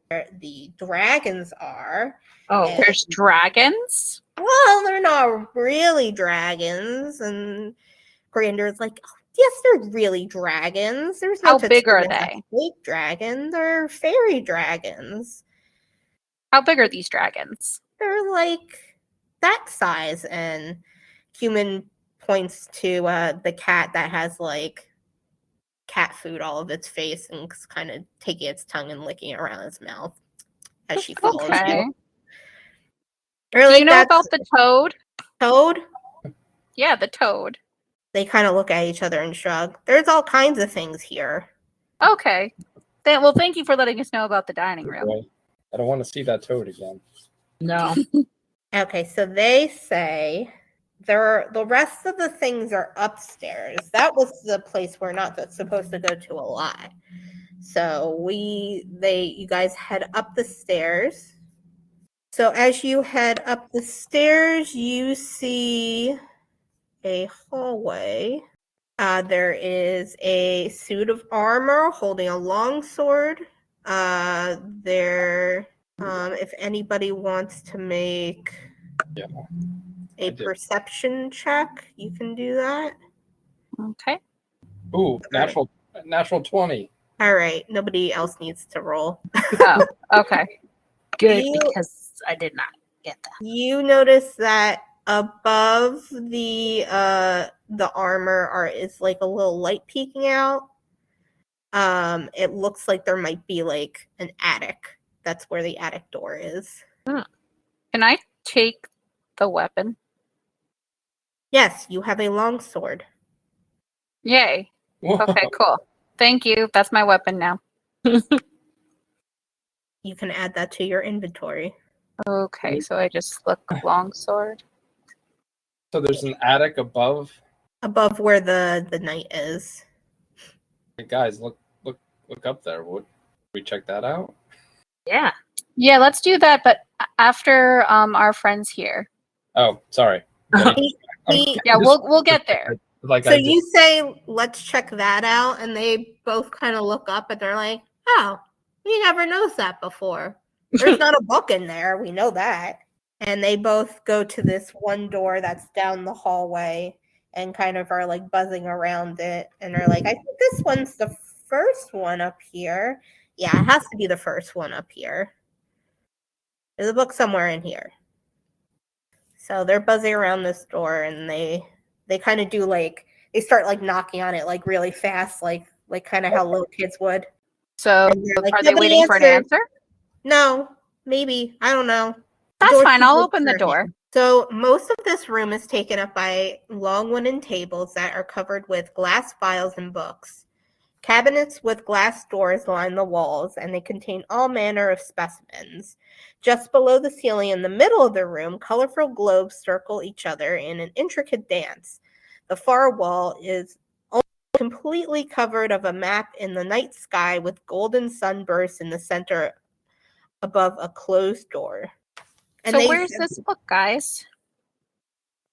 the dragons are. Oh, and there's dragons? Well, they're not really dragons. And Grander's like, oh, yes, they're really dragons. There's no How big are they? Fake dragons. They're fairy dragons. How big are these dragons? They're like that size. And Human points to the cat that has like cat food all of its face and kind of taking its tongue and licking it around its mouth as she follows you. Do you know about the toad? Toad? Yeah, the toad. They kind of look at each other and shrug. There's all kinds of things here. Okay. Well, thank you for letting us know about the dining room. Boy, I don't want to see that toad again. No. Okay, so they say the rest of the things are upstairs. That was the place we're not supposed to go to a lot. So you guys head up the stairs. So as you head up the stairs, you see a hallway. There is a suit of armor holding a longsword. If anybody wants to make a perception check, you can do that. Okay. Ooh, natural 20. All right. Nobody else needs to roll. Oh, okay. Good, because I did not get that. You notice that above the armor is like a little light peeking out. It looks like there might be like an attic. That's where the attic door is. Can I take the weapon? Yes, you have a longsword. Yay. Whoa. Okay, cool. Thank you. That's my weapon now. You can add that to your inventory. Okay, so I just look longsword. So there's an attic above. Above where the knight is. Hey guys, look up there. Would we check that out? Yeah. Yeah, let's do that, but after our friends here. Oh, sorry. Yeah, we'll get there. So you say, let's check that out, and they both kind of look up and they're like, oh, we never noticed that before. There's not a book in there. We know that. And they both go to this one door that's down the hallway and kind of are like buzzing around it. And they're like, I think this one's the first one up here. Yeah, it has to be the first one up here. There's a book somewhere in here. So they're buzzing around this door, and they kind of do like, they start like knocking on it like really fast, like kind of how little kids would. So Like, are they waiting for an answer? No, maybe. I don't know. That's fine. I'll open the door. So most of this room is taken up by long wooden tables that are covered with glass vials and books. Cabinets with glass doors line the walls, and they contain all manner of specimens. Just below the ceiling in the middle of the room, colorful globes circle each other in an intricate dance. The far wall is completely covered of a map in the night sky with golden sunbursts in the center above a closed door. And so where's this book, guys?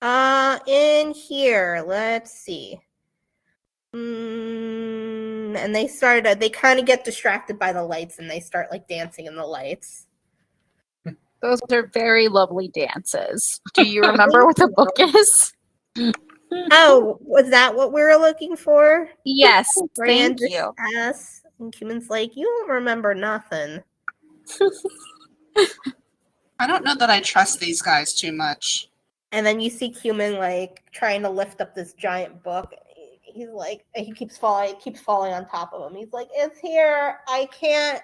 In here. Let's see. And they kind of get distracted by the lights, and they start like dancing in the lights. Those are very lovely dances. Do you remember what the book is? Oh, was that what we were looking for? Yes, thank you. And Cumin's like, you don't remember nothing. I don't know that I trust these guys too much. And then you see Cumin like trying to lift up this giant book. He's like, he keeps falling on top of him. He's like, it's here. I can't.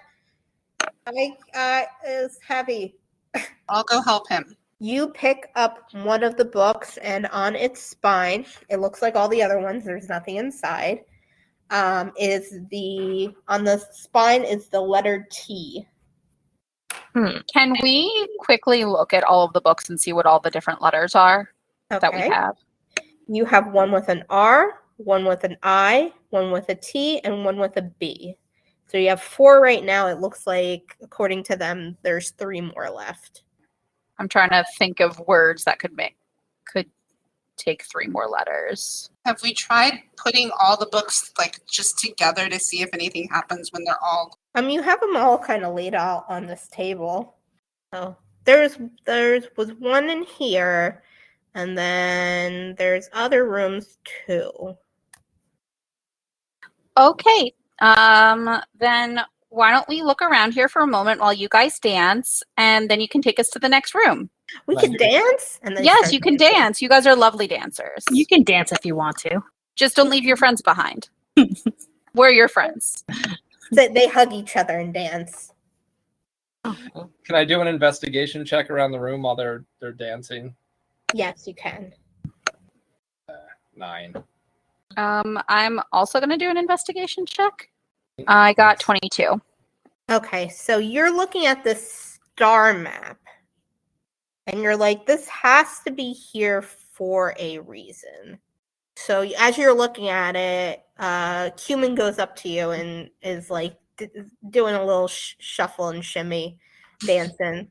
It's heavy. I'll go help him. You pick up one of the books, and on its spine, it looks like all the other ones. There's nothing inside. On the spine is the letter T. Can we quickly look at all of the books and see what all the different letters are that we have? You have one with an R, one with an I, one with a T, and one with a B. So you have 4 right now. It looks like, according to them, there's 3 more left. I'm trying to think of words that could take 3 more letters. Have we tried putting all the books like just together to see if anything happens when they're all? You have them all kind of laid out on this table. So there was one in here, and then there's other rooms too. Okay. Then why don't we look around here for a moment while you guys dance, and then you can take us to the next room. We can dance? And then yes, you can dance. You guys are lovely dancers. You can dance if you want to. Just don't leave your friends behind. We're your friends. They hug each other and dance. Can I do an investigation check around the room while they're dancing? Yes, you can. 9. I'm also going to do an investigation check. I got 22. Okay, so you're looking at this star map, and you're like, this has to be here for a reason. So as you're looking at it, Cumin goes up to you and is like doing a little shuffle and shimmy, dancing.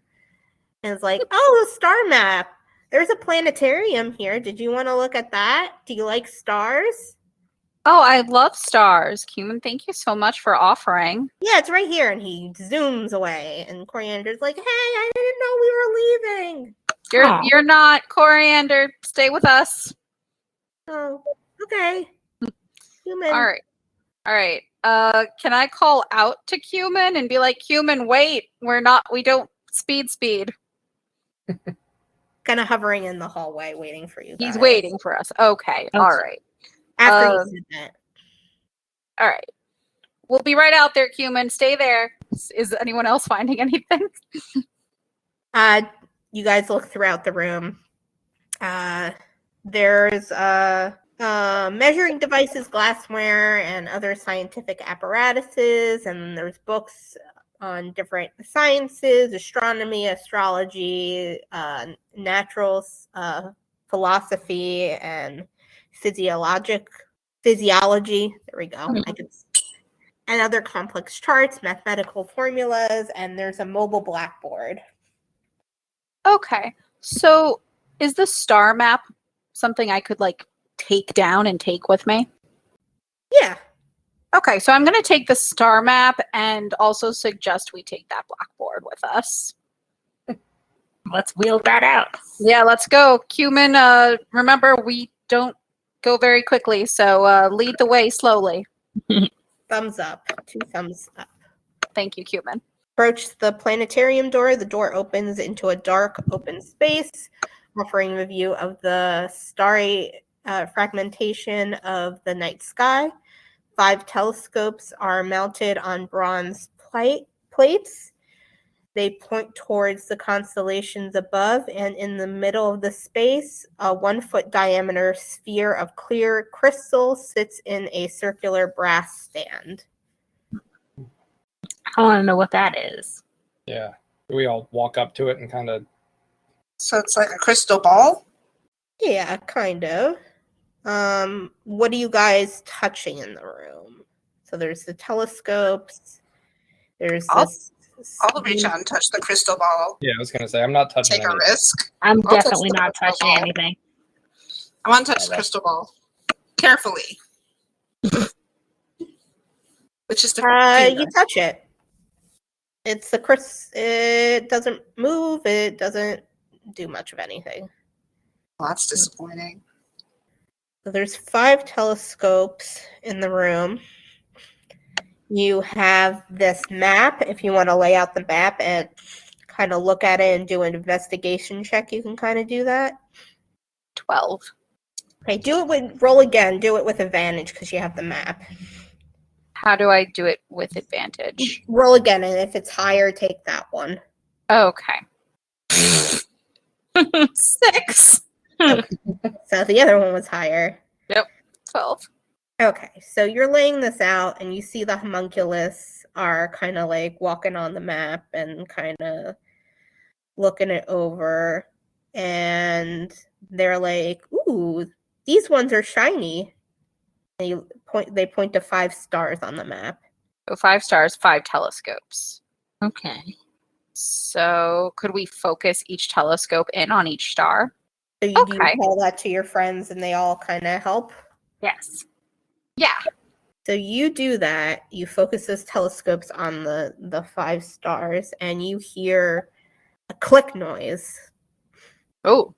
And it's like, oh, the star map. There's a planetarium here. Did you want to look at that? Do you like stars? Oh, I love stars. Cumin, thank you so much for offering. Yeah, it's right here. And he zooms away. And Coriander's like, hey, I didn't know we were leaving. You're not, Coriander. Stay with us. Oh, okay. Human. All right. Can I call out to Cumin and be like, Cumin, wait, we don't speed. Kind of hovering in the hallway waiting for you guys. He's waiting for us. Okay. All right. After you said that. All right. We'll be right out there, Cumin. Stay there. Is anyone else finding anything? You guys look throughout the room. There's measuring devices, glassware, and other scientific apparatuses, and there's books on different sciences, astronomy, astrology, natural philosophy, and physiology. There we go. And other complex charts, mathematical formulas, and there's a mobile blackboard. Okay. So is the star map something I could like take down and take with me? Yeah. Okay, so I'm going to take the star map and also suggest we take that blackboard with us. Let's wheel that out. Yeah, let's go. Cumin, remember, we don't go very quickly, so lead the way slowly. Thumbs up. 2 thumbs up. Thank you, Cumin. Approach the planetarium door. The door opens into a dark open space, offering a view of the starry fragmentation of the night sky. 5 telescopes are mounted on bronze plates. They point towards the constellations above, and in the middle of the space, a 1-foot diameter sphere of clear crystal sits in a circular brass stand. I want to know what that is. Yeah. We all walk up to it and kind of. So it's like a crystal ball? Yeah, kind of. What are you guys touching in the room? So there's the telescopes. There's this. I'll reach out and touch the crystal ball. Yeah, I was going to say, I'm not touching Take a anything. risk. I'm I'll touch definitely the not crystal touching ball. anything. I want to touch the crystal ball. Carefully. Which is the You touch it. It's the it doesn't move. It doesn't do much of anything. Well, that's disappointing. So there's 5 telescopes in the room. You have this map. If you want to lay out the map and kind of look at it and do an investigation check, you can kind of do that. 12. Okay, roll again. Do it with advantage because you have the map. How do I do it with advantage? Roll again, and if it's higher, take that one. Okay. 6. So the other one was higher. Yep. 12. Okay, so you're laying this out, and you see the homunculus are kind of like walking on the map and kind of looking it over, and they're like, "Ooh, these ones are shiny." They point to 5 stars on the map. So 5 stars, 5 telescopes. Okay. So could we focus each telescope in on each star? So you do tell that to your friends, and they all kind of help. Yes. Yeah. So you do that. You focus those telescopes on the 5 stars, and you hear a click noise. Oh.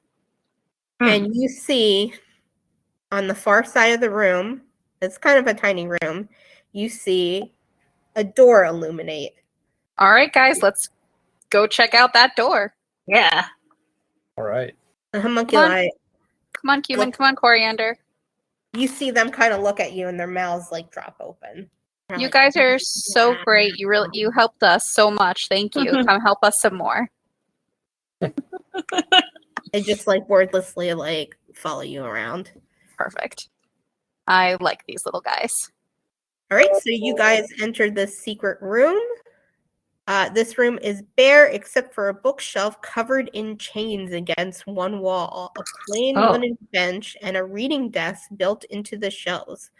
And you see on the far side of the room, it's kind of a tiny room, you see a door illuminate. All right, guys, let's go check out that door. Yeah. All right. The homunculi. Come on, Cumin. Come on, Coriander. You see them kind of look at you, and their mouths like drop open. They're You like, guys are so great. You helped us so much. Thank you. Come help us some more. They just like wordlessly like follow you around. Perfect. I like these little guys. All right, so you guys entered the secret room. This room is bare except for a bookshelf covered in chains against one wall, a plain wooden bench, and a reading desk built into the shelves.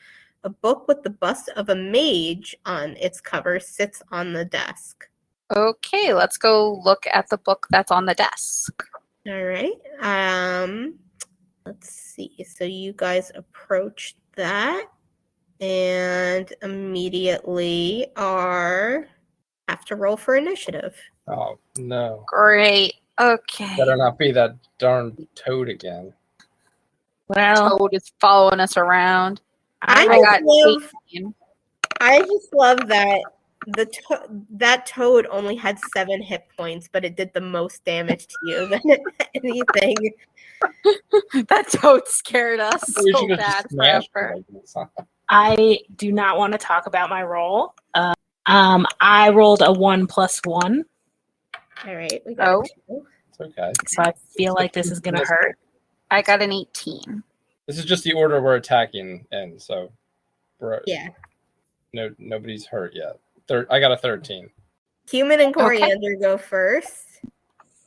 A book with the bust of a mage on its cover sits on the desk. Okay, let's go look at the book that's on the desk. All right. Let's see. So you guys approach that. And immediately have to roll for initiative. Oh no! Great. Okay. Better not be that darn toad again. Well, Toad is following us around. I I got love 18. I just love that that toad only had 7 hit points, but it did the most damage to you than anything. That toad scared us We so should have bad just smashed forever. it like this, huh? I do not want to talk about my roll. I rolled a 1 + 1, All right, we got a 2. It's okay. so I feel like this is gonna hurt. I got an 18. This is just the order we're attacking in, so Yeah. nobody's hurt yet. I got a 13. Human and Coriander go first,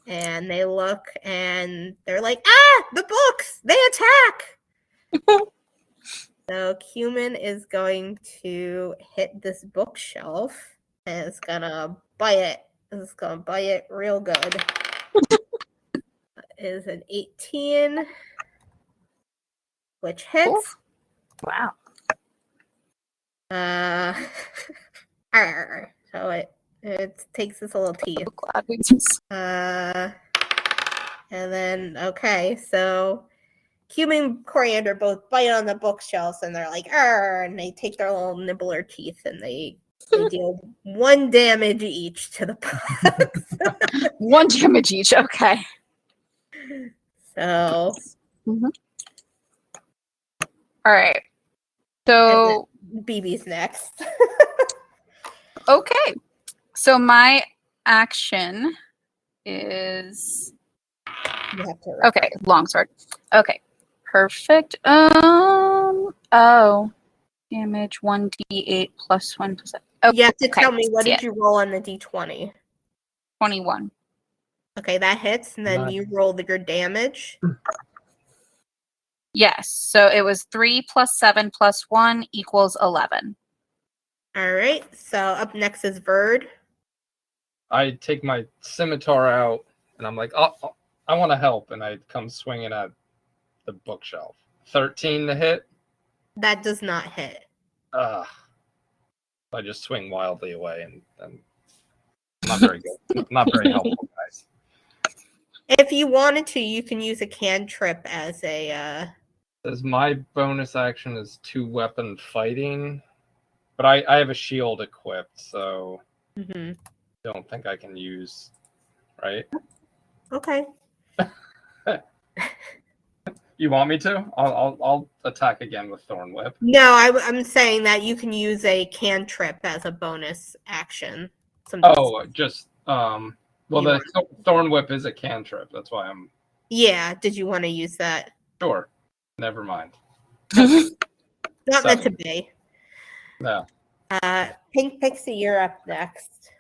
and they look and they're like, the books! They attack! So Cumin is going to hit this bookshelf, and it's gonna bite it. It's gonna bite it real good. Is an 18, which hits. Wow. So it takes its little teeth. Glad we just And then so Cumin and Coriander both bite on the bookshelves, and they're like, and they take their little nibbler teeth, and they deal 1 damage each to the books. 1 damage each. Okay. So All right. So BB's next. okay. So my action is You have to okay. Longsword. Okay. Perfect. Damage 1d8 + 1 +. Oh, You have to okay. tell me what Yeah. did you roll on the d20. 21. Okay, that hits, and then Nice. you roll your damage. Yes. So it was 3 + 7 + 1 = 11. All right. So up next is Verd. I take my scimitar out, and I'm like, oh, I want to help, and I come swinging at the bookshelf. 13 to hit. That does not hit. I just swing wildly away, and not very good. Not very helpful, guys. If you wanted to, you can use a cantrip as a. Says my bonus action is 2-weapon fighting, but I have a shield equipped, so don't think I can use. Right? Okay. You want me to? I'll attack again with Thorn Whip. No, I'm saying that you can use a cantrip as a bonus action. Just well, the Thorn Whip is a cantrip. That's why I'm. Yeah. Did you want to use that? Sure. Never mind. Not meant to be. No. Pink Pixie, you're up next.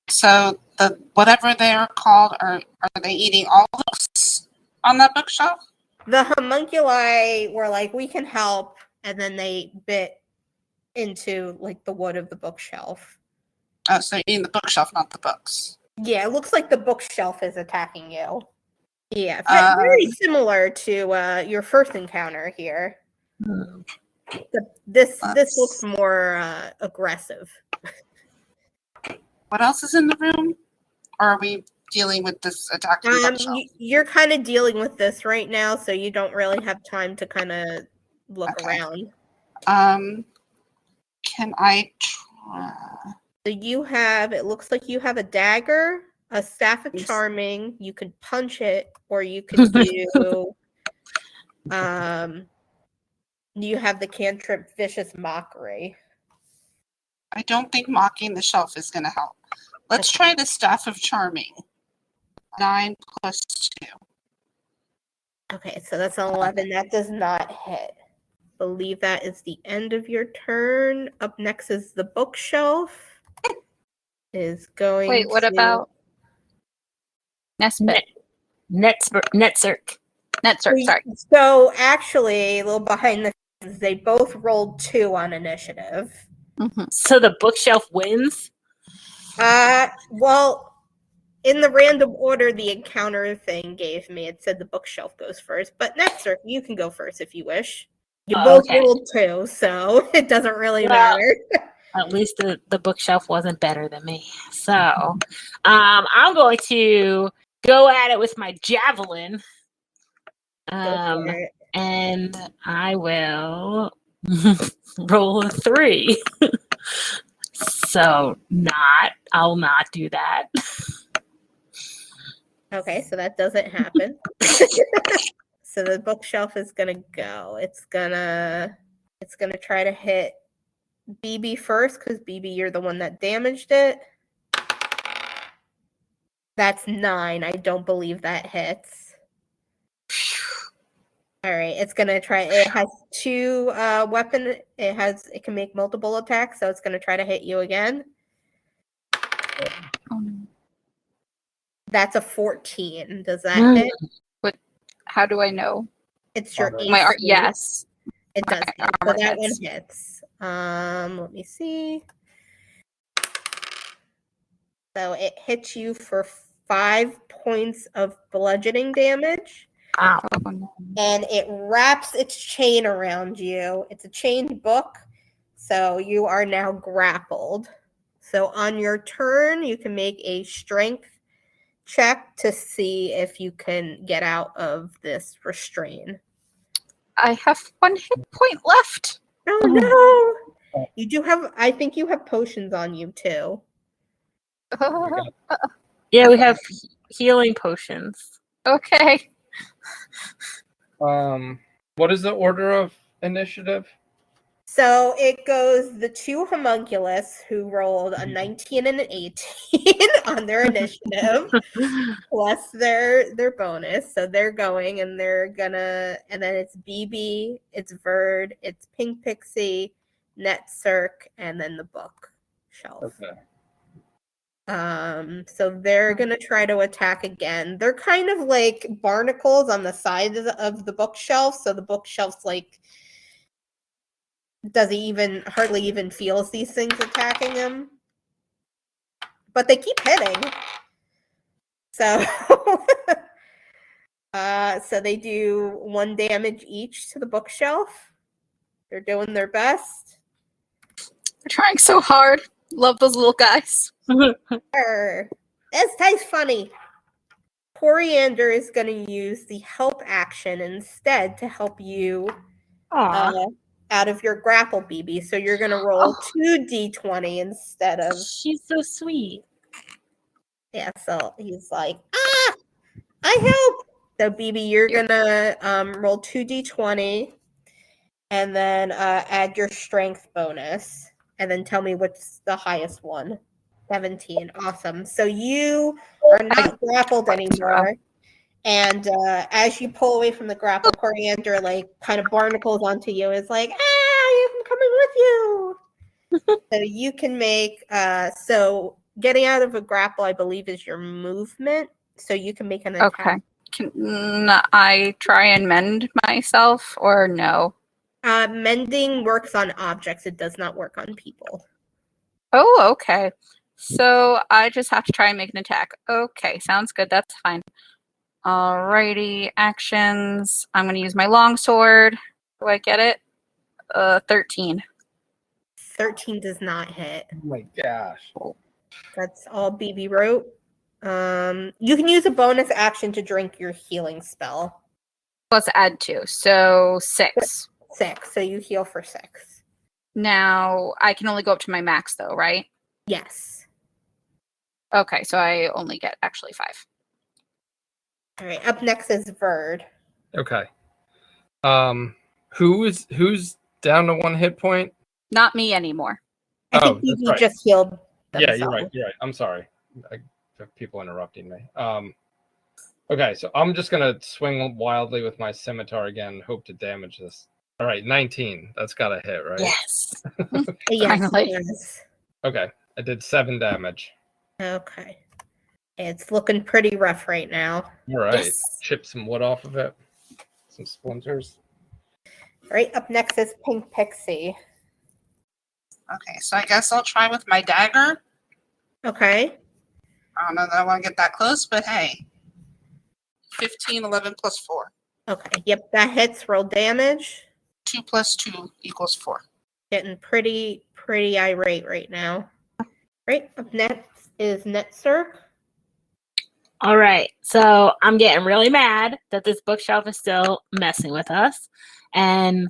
So the whatever they're called, are they eating all the books on that bookshelf? The homunculi were like, we can help, and then they bit into like the wood of the bookshelf. Oh, so they're eating the bookshelf, not the books. Yeah, it looks like the bookshelf is attacking you. Yeah, very similar to your first encounter here. This looks more aggressive. What else is in the room? Or are we dealing with this attack from the bookshelf? You're kind of dealing with this right now, so you don't really have time to kind of look around. Can I try? So it looks like you have a dagger, a staff of charming. You could punch it, or you could do you have the cantrip vicious mockery. I don't think mocking the shelf is going to help. Let's try the staff of charming. 9 + 2. Okay, so that's 11. That does not hit. Believe that is the end of your turn. Up next is the bookshelf. Is going. Wait, what about Nespit? Netzerk. Sorry. So actually, a little behind the scenes, they both rolled 2 on initiative. So the bookshelf wins? Well, in the random order the encounter thing gave me, it said the bookshelf goes first. But Netzerk, you can go first if you wish. You Oh, both okay. rolled 2, so it doesn't really Well, matter. At least the bookshelf wasn't better than me. So I'm going to go at it with my javelin. Go for it. And I will roll a 3. So I'll not do that. Okay, so that doesn't happen. So the bookshelf is gonna go. It's gonna try to hit BB first, because BB, you're the one that damaged it. That's 9. I don't believe that hits. All right, it's gonna try. It has 2 weapon. It can make multiple attacks, so it's gonna try to hit you again. That's a 14. Does that hit? How do I know? It's your AC. My art, yes. It does. Okay, Hit. So armor that hits. one hits. Let me see. So it hits you for 5 points of bludgeoning damage. Ow. Oh, no. And it wraps its chain around you. It's a chained book, so you are now grappled. So on your turn, you can make a strength check to see if you can get out of this restraint. I have 1 hit point left. Oh no! You do have, I think you have potions on you too. Yeah, we have healing potions. Okay. What is the order of initiative? So it goes the 2 homunculus who rolled a 19 and an 18 on their initiative, plus their bonus. So they're going, and they're gonna, and then it's BB, it's Verd, it's Pink Pixie, Net Circ, and then the bookshelf. Okay. So they're gonna try to attack again. They're kind of like barnacles on the side of the bookshelf, so the bookshelf's like doesn't hardly even feels these things attacking him, but they keep hitting. So so they do 1 damage each to the bookshelf. They're doing their best. We're trying so hard. Love those little guys. This tastes funny. Coriander is going to use the help action instead to help you out of your grapple, BB. So you're going to roll 2d20 instead of. She's so sweet. Yeah, so he's like, I help. So BB, you're going to roll 2d20 and then add your strength bonus. And then tell me what's the highest one. 17. Awesome. So you are not grappled anymore. And as you pull away from the grapple, Coriander like kind of barnacles onto you. Is like, I'm coming with you. So you can make so getting out of a grapple, I believe, is your movement. So you can make an attack. Okay. Can I try and mend myself or no? Mending works on objects. It does not work on people. Oh, okay. So I just have to try and make an attack. Okay, sounds good. That's fine. Alrighty, actions. I'm going to use my longsword. Do I get it? 13. 13 does not hit. Oh my gosh. That's all BB wrote. You can use a bonus action to drink your healing spell. Plus add 2, so 6. 6, so you heal for 6. Now, I can only go up to my max though, right? Yes. Okay, so I only get actually 5. All right, up next is Verd. Okay. Who's down to 1 hit point? Not me anymore. I think that's BB right. just healed themselves. Yeah, you're right. I'm sorry. I have people interrupting me. Okay, so I'm just gonna swing wildly with my scimitar again, hope to damage this. All right, 19. That's gotta hit, right? Yes. Yes, Finally. yes. Okay, I did 7 damage. Okay. It's looking pretty rough right now. All right, Yes. chip some wood off of it. Some splinters. All right, up next is Pink Pixie. Okay, so I guess I'll try with my dagger. Okay. I don't know that I want to get that close, but hey. 15, 11 plus 4. Okay. Yep, that hits. Roll damage. 2 plus 2 equals 4. Getting pretty irate right now. Right, up next is Netzerk. All right, so I'm getting really mad that this bookshelf is still messing with us, and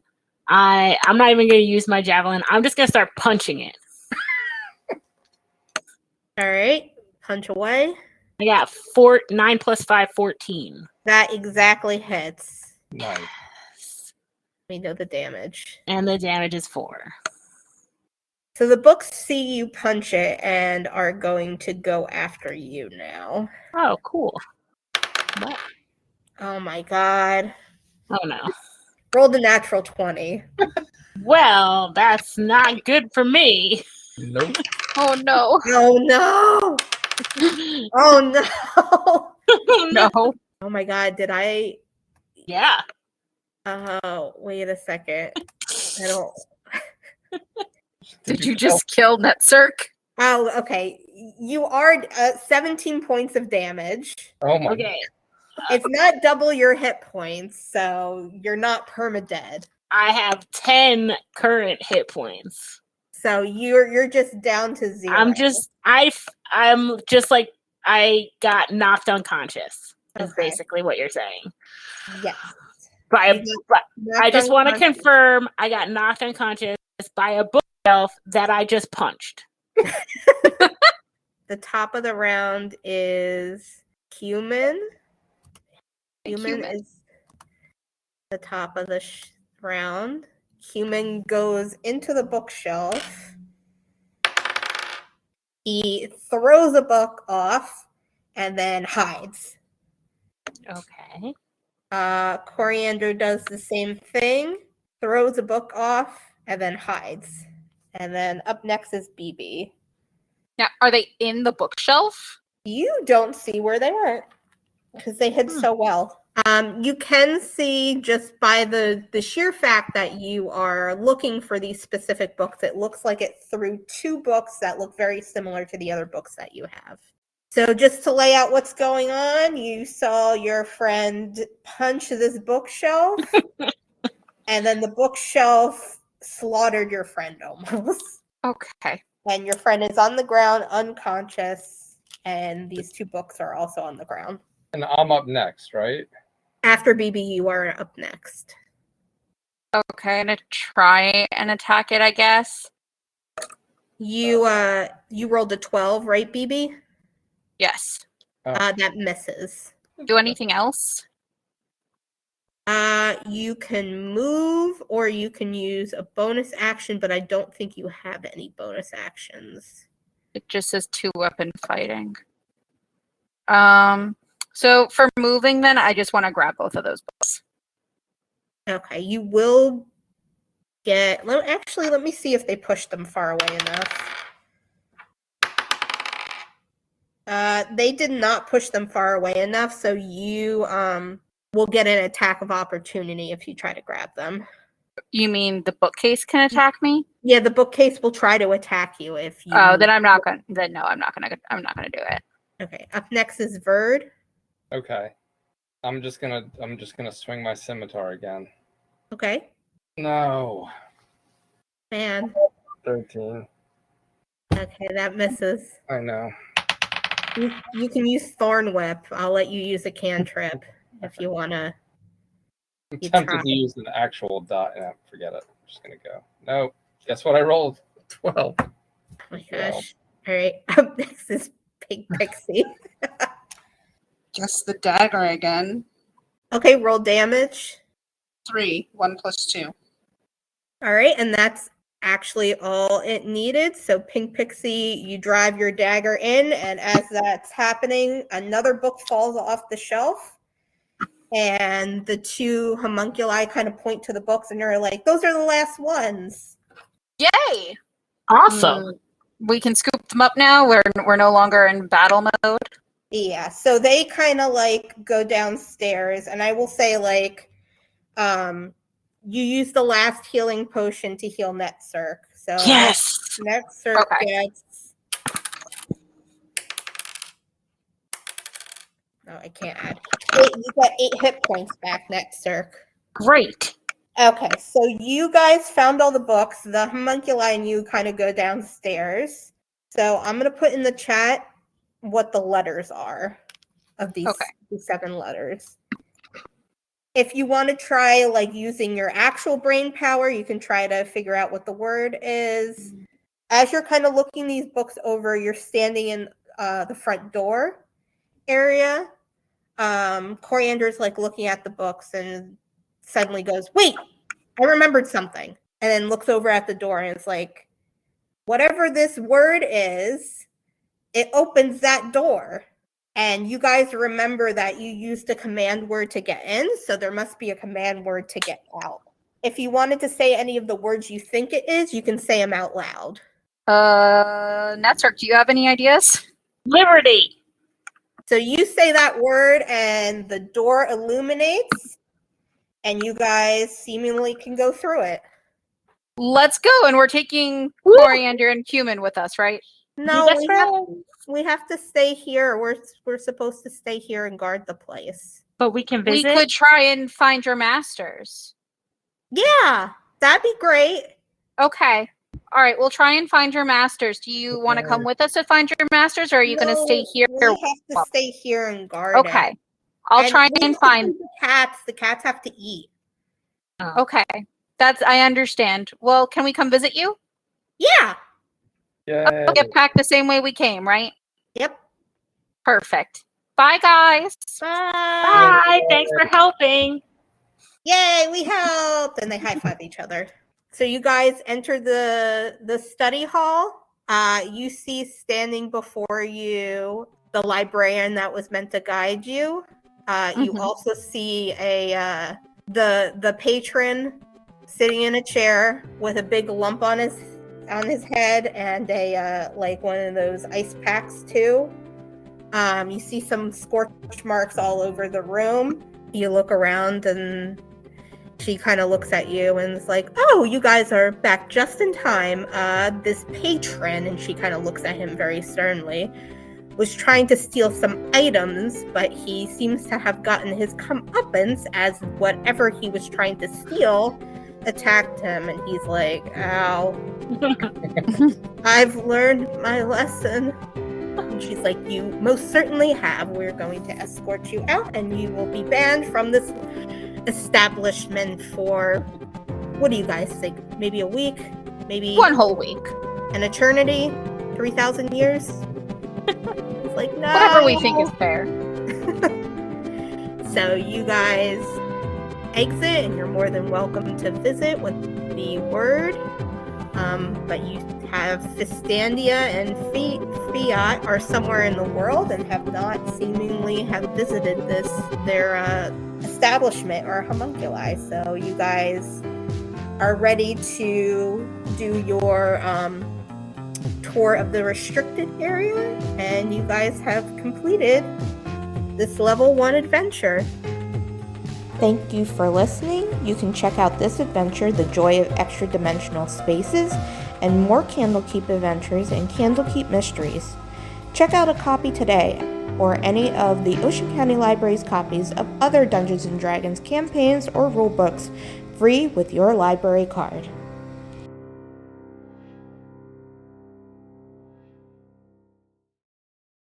I'm not even going to use my javelin. I'm just going to start punching it. All right, punch away. I got 9 plus 5, 14. That exactly hits. Nice. We know the damage. And the damage is 4. So the books see you punch it and are going to go after you now. Oh, cool. What? Oh my god. Oh, no. Rolled a natural 20. Well, that's not good for me. Nope. Oh no. Oh no! Oh no! No. Oh my god, did I? Yeah. Oh, wait a second. I don't. Did you just kill Netzerk? Oh, okay. You are 17 points of damage. Oh my. Okay. It's not double your hit points, so you're not permadead. I have 10 current hit points. So you're just down to 0. I'm just like I got knocked unconscious. Is Okay. basically what you're saying. Yes. But I just want to Knocked confirm I got knocked unconscious by a bookshelf that I just punched. The top of the round is Human. Human is the top of the round. Human goes into the bookshelf. He throws a book off and then hides. Okay. Coriander does the same thing, throws a book off, and then hides. And then up next is BB. Now, are they in the bookshelf? You don't see where they went because they hid so well. You can see just by the sheer fact that you are looking for these specific books, it looks like it threw 2 books that look very similar to the other books that you have. So just to lay out what's going on, you saw your friend punch this bookshelf, and then the bookshelf slaughtered your friend almost. Okay. And your friend is on the ground, unconscious, and these 2 books are also on the ground. And I'm up next, right? After BB, you are up next. Okay, I'm gonna try and attack it, I guess. You rolled a 12, right, BB? Yes. That misses. Do anything else? You can move or you can use a bonus action, but I don't think you have any bonus actions. It just says 2-weapon fighting. So for moving, then I just want to grab both of those books. Okay, you will get. Let me see if they push them far away enough. They did not push them far away enough, so you will get an attack of opportunity if you try to grab them. You mean the bookcase can attack me? Yeah, the bookcase will try to attack you if you. Oh, then I'm not gonna. Then no, I'm not gonna do it. Okay. Up next is Verd. Okay. I'm just gonna swing my scimitar again. Okay. No. Man. 13. Okay, that misses. I know. You can use Thorn Whip. I'll let you use a cantrip if you wanna. I'm You tempted try. to use an actual dot. Yeah, forget it. I'm just gonna go. No. Guess what I rolled? 12. Oh my gosh. All right. Up next is Pink Pixie. Guess the dagger again. Okay, roll damage. 3, 1 plus 2. All right, and that's actually all it needed. So Pink Pixie, you drive your dagger in, and as that's happening, another book falls off the shelf. And the 2 homunculi kind of point to the books, and they're like, those are the last ones. Yay! Awesome. We can scoop them up now. We're no longer in battle mode. Yeah, so they kind of like go downstairs, and I will say like, you use the last healing potion to heal Netzerk. So Yes. Netzerk gets. No, I can't add. You got 8 hit points back, Netzerk. Great. Okay, so you guys found all the books. The homunculi and you kind of go downstairs. So I'm going to put in the chat what the letters are of these 7 letters. If you want to try like using your actual brain power, you can try to figure out what the word is. As you're kind of looking these books over, you're standing in the front door area. Coriander's like looking at the books and suddenly goes, "Wait, I remembered something," and then looks over at the door and it's like, whatever this word is, it opens that door. And you guys remember that you used a command word to get in, so there must be a command word to get out. If you wanted to say any of the words you think it is, you can say them out loud. Netzark, do you have any ideas? Liberty. So you say that word and the door illuminates and you guys seemingly can go through it. Let's go, and we're taking Woo! Coriander and Cumin with us, right? No, Be best friends. we have to stay here. We're supposed to stay here and guard the place. But we can visit. We could try and find your masters. Yeah, that'd be great. Okay. All right, we'll try and find your masters. Do you want to come with us to find your masters, or are you going to stay here? We have to stay here and guard Okay. it. I'll try and find the cats. The cats have to eat. Okay. I understand. Well, can we come visit you? Yeah. Yeah. We'll get packed the same way we came, right? Yep. Perfect. Bye, guys. Bye. Bye. Thanks for helping. Yay, we helped. And they high five each other. So you guys enter the study hall. You see standing before you the librarian that was meant to guide you. You also see the patron sitting in a chair with a big lump on his head and a like one of those ice packs too. You see some scorch marks all over the room. You look around and she kind of looks at you and is like, "Oh, you guys are back just in time. This patron," and she kind of looks at him very sternly, "was trying to steal some items, but he seems to have gotten his comeuppance as whatever he was trying to steal attacked him." And he's like, "Ow. I've learned my lesson." And she's like, "You most certainly have. We're going to escort you out and you will be banned from this establishment for," what do you guys think? Maybe a week? Maybe 1 whole week. an eternity? 3,000 years? It's like, no. Whatever we think is fair. So you guys exit and you're more than welcome to visit with the word. But you have Fistandia and Fiat are somewhere in the world and have not seemingly have visited their establishment or homunculi. So you guys are ready to do your tour of the restricted area, and you guys have completed this level 1 adventure. Thank you for listening. You can check out this adventure, The Joy of Extra Dimensional Spaces, and more Candlekeep adventures and Candlekeep mysteries. Check out a copy today, or any of the Ocean County Library's copies of other Dungeons & Dragons campaigns or rulebooks, free with your library card.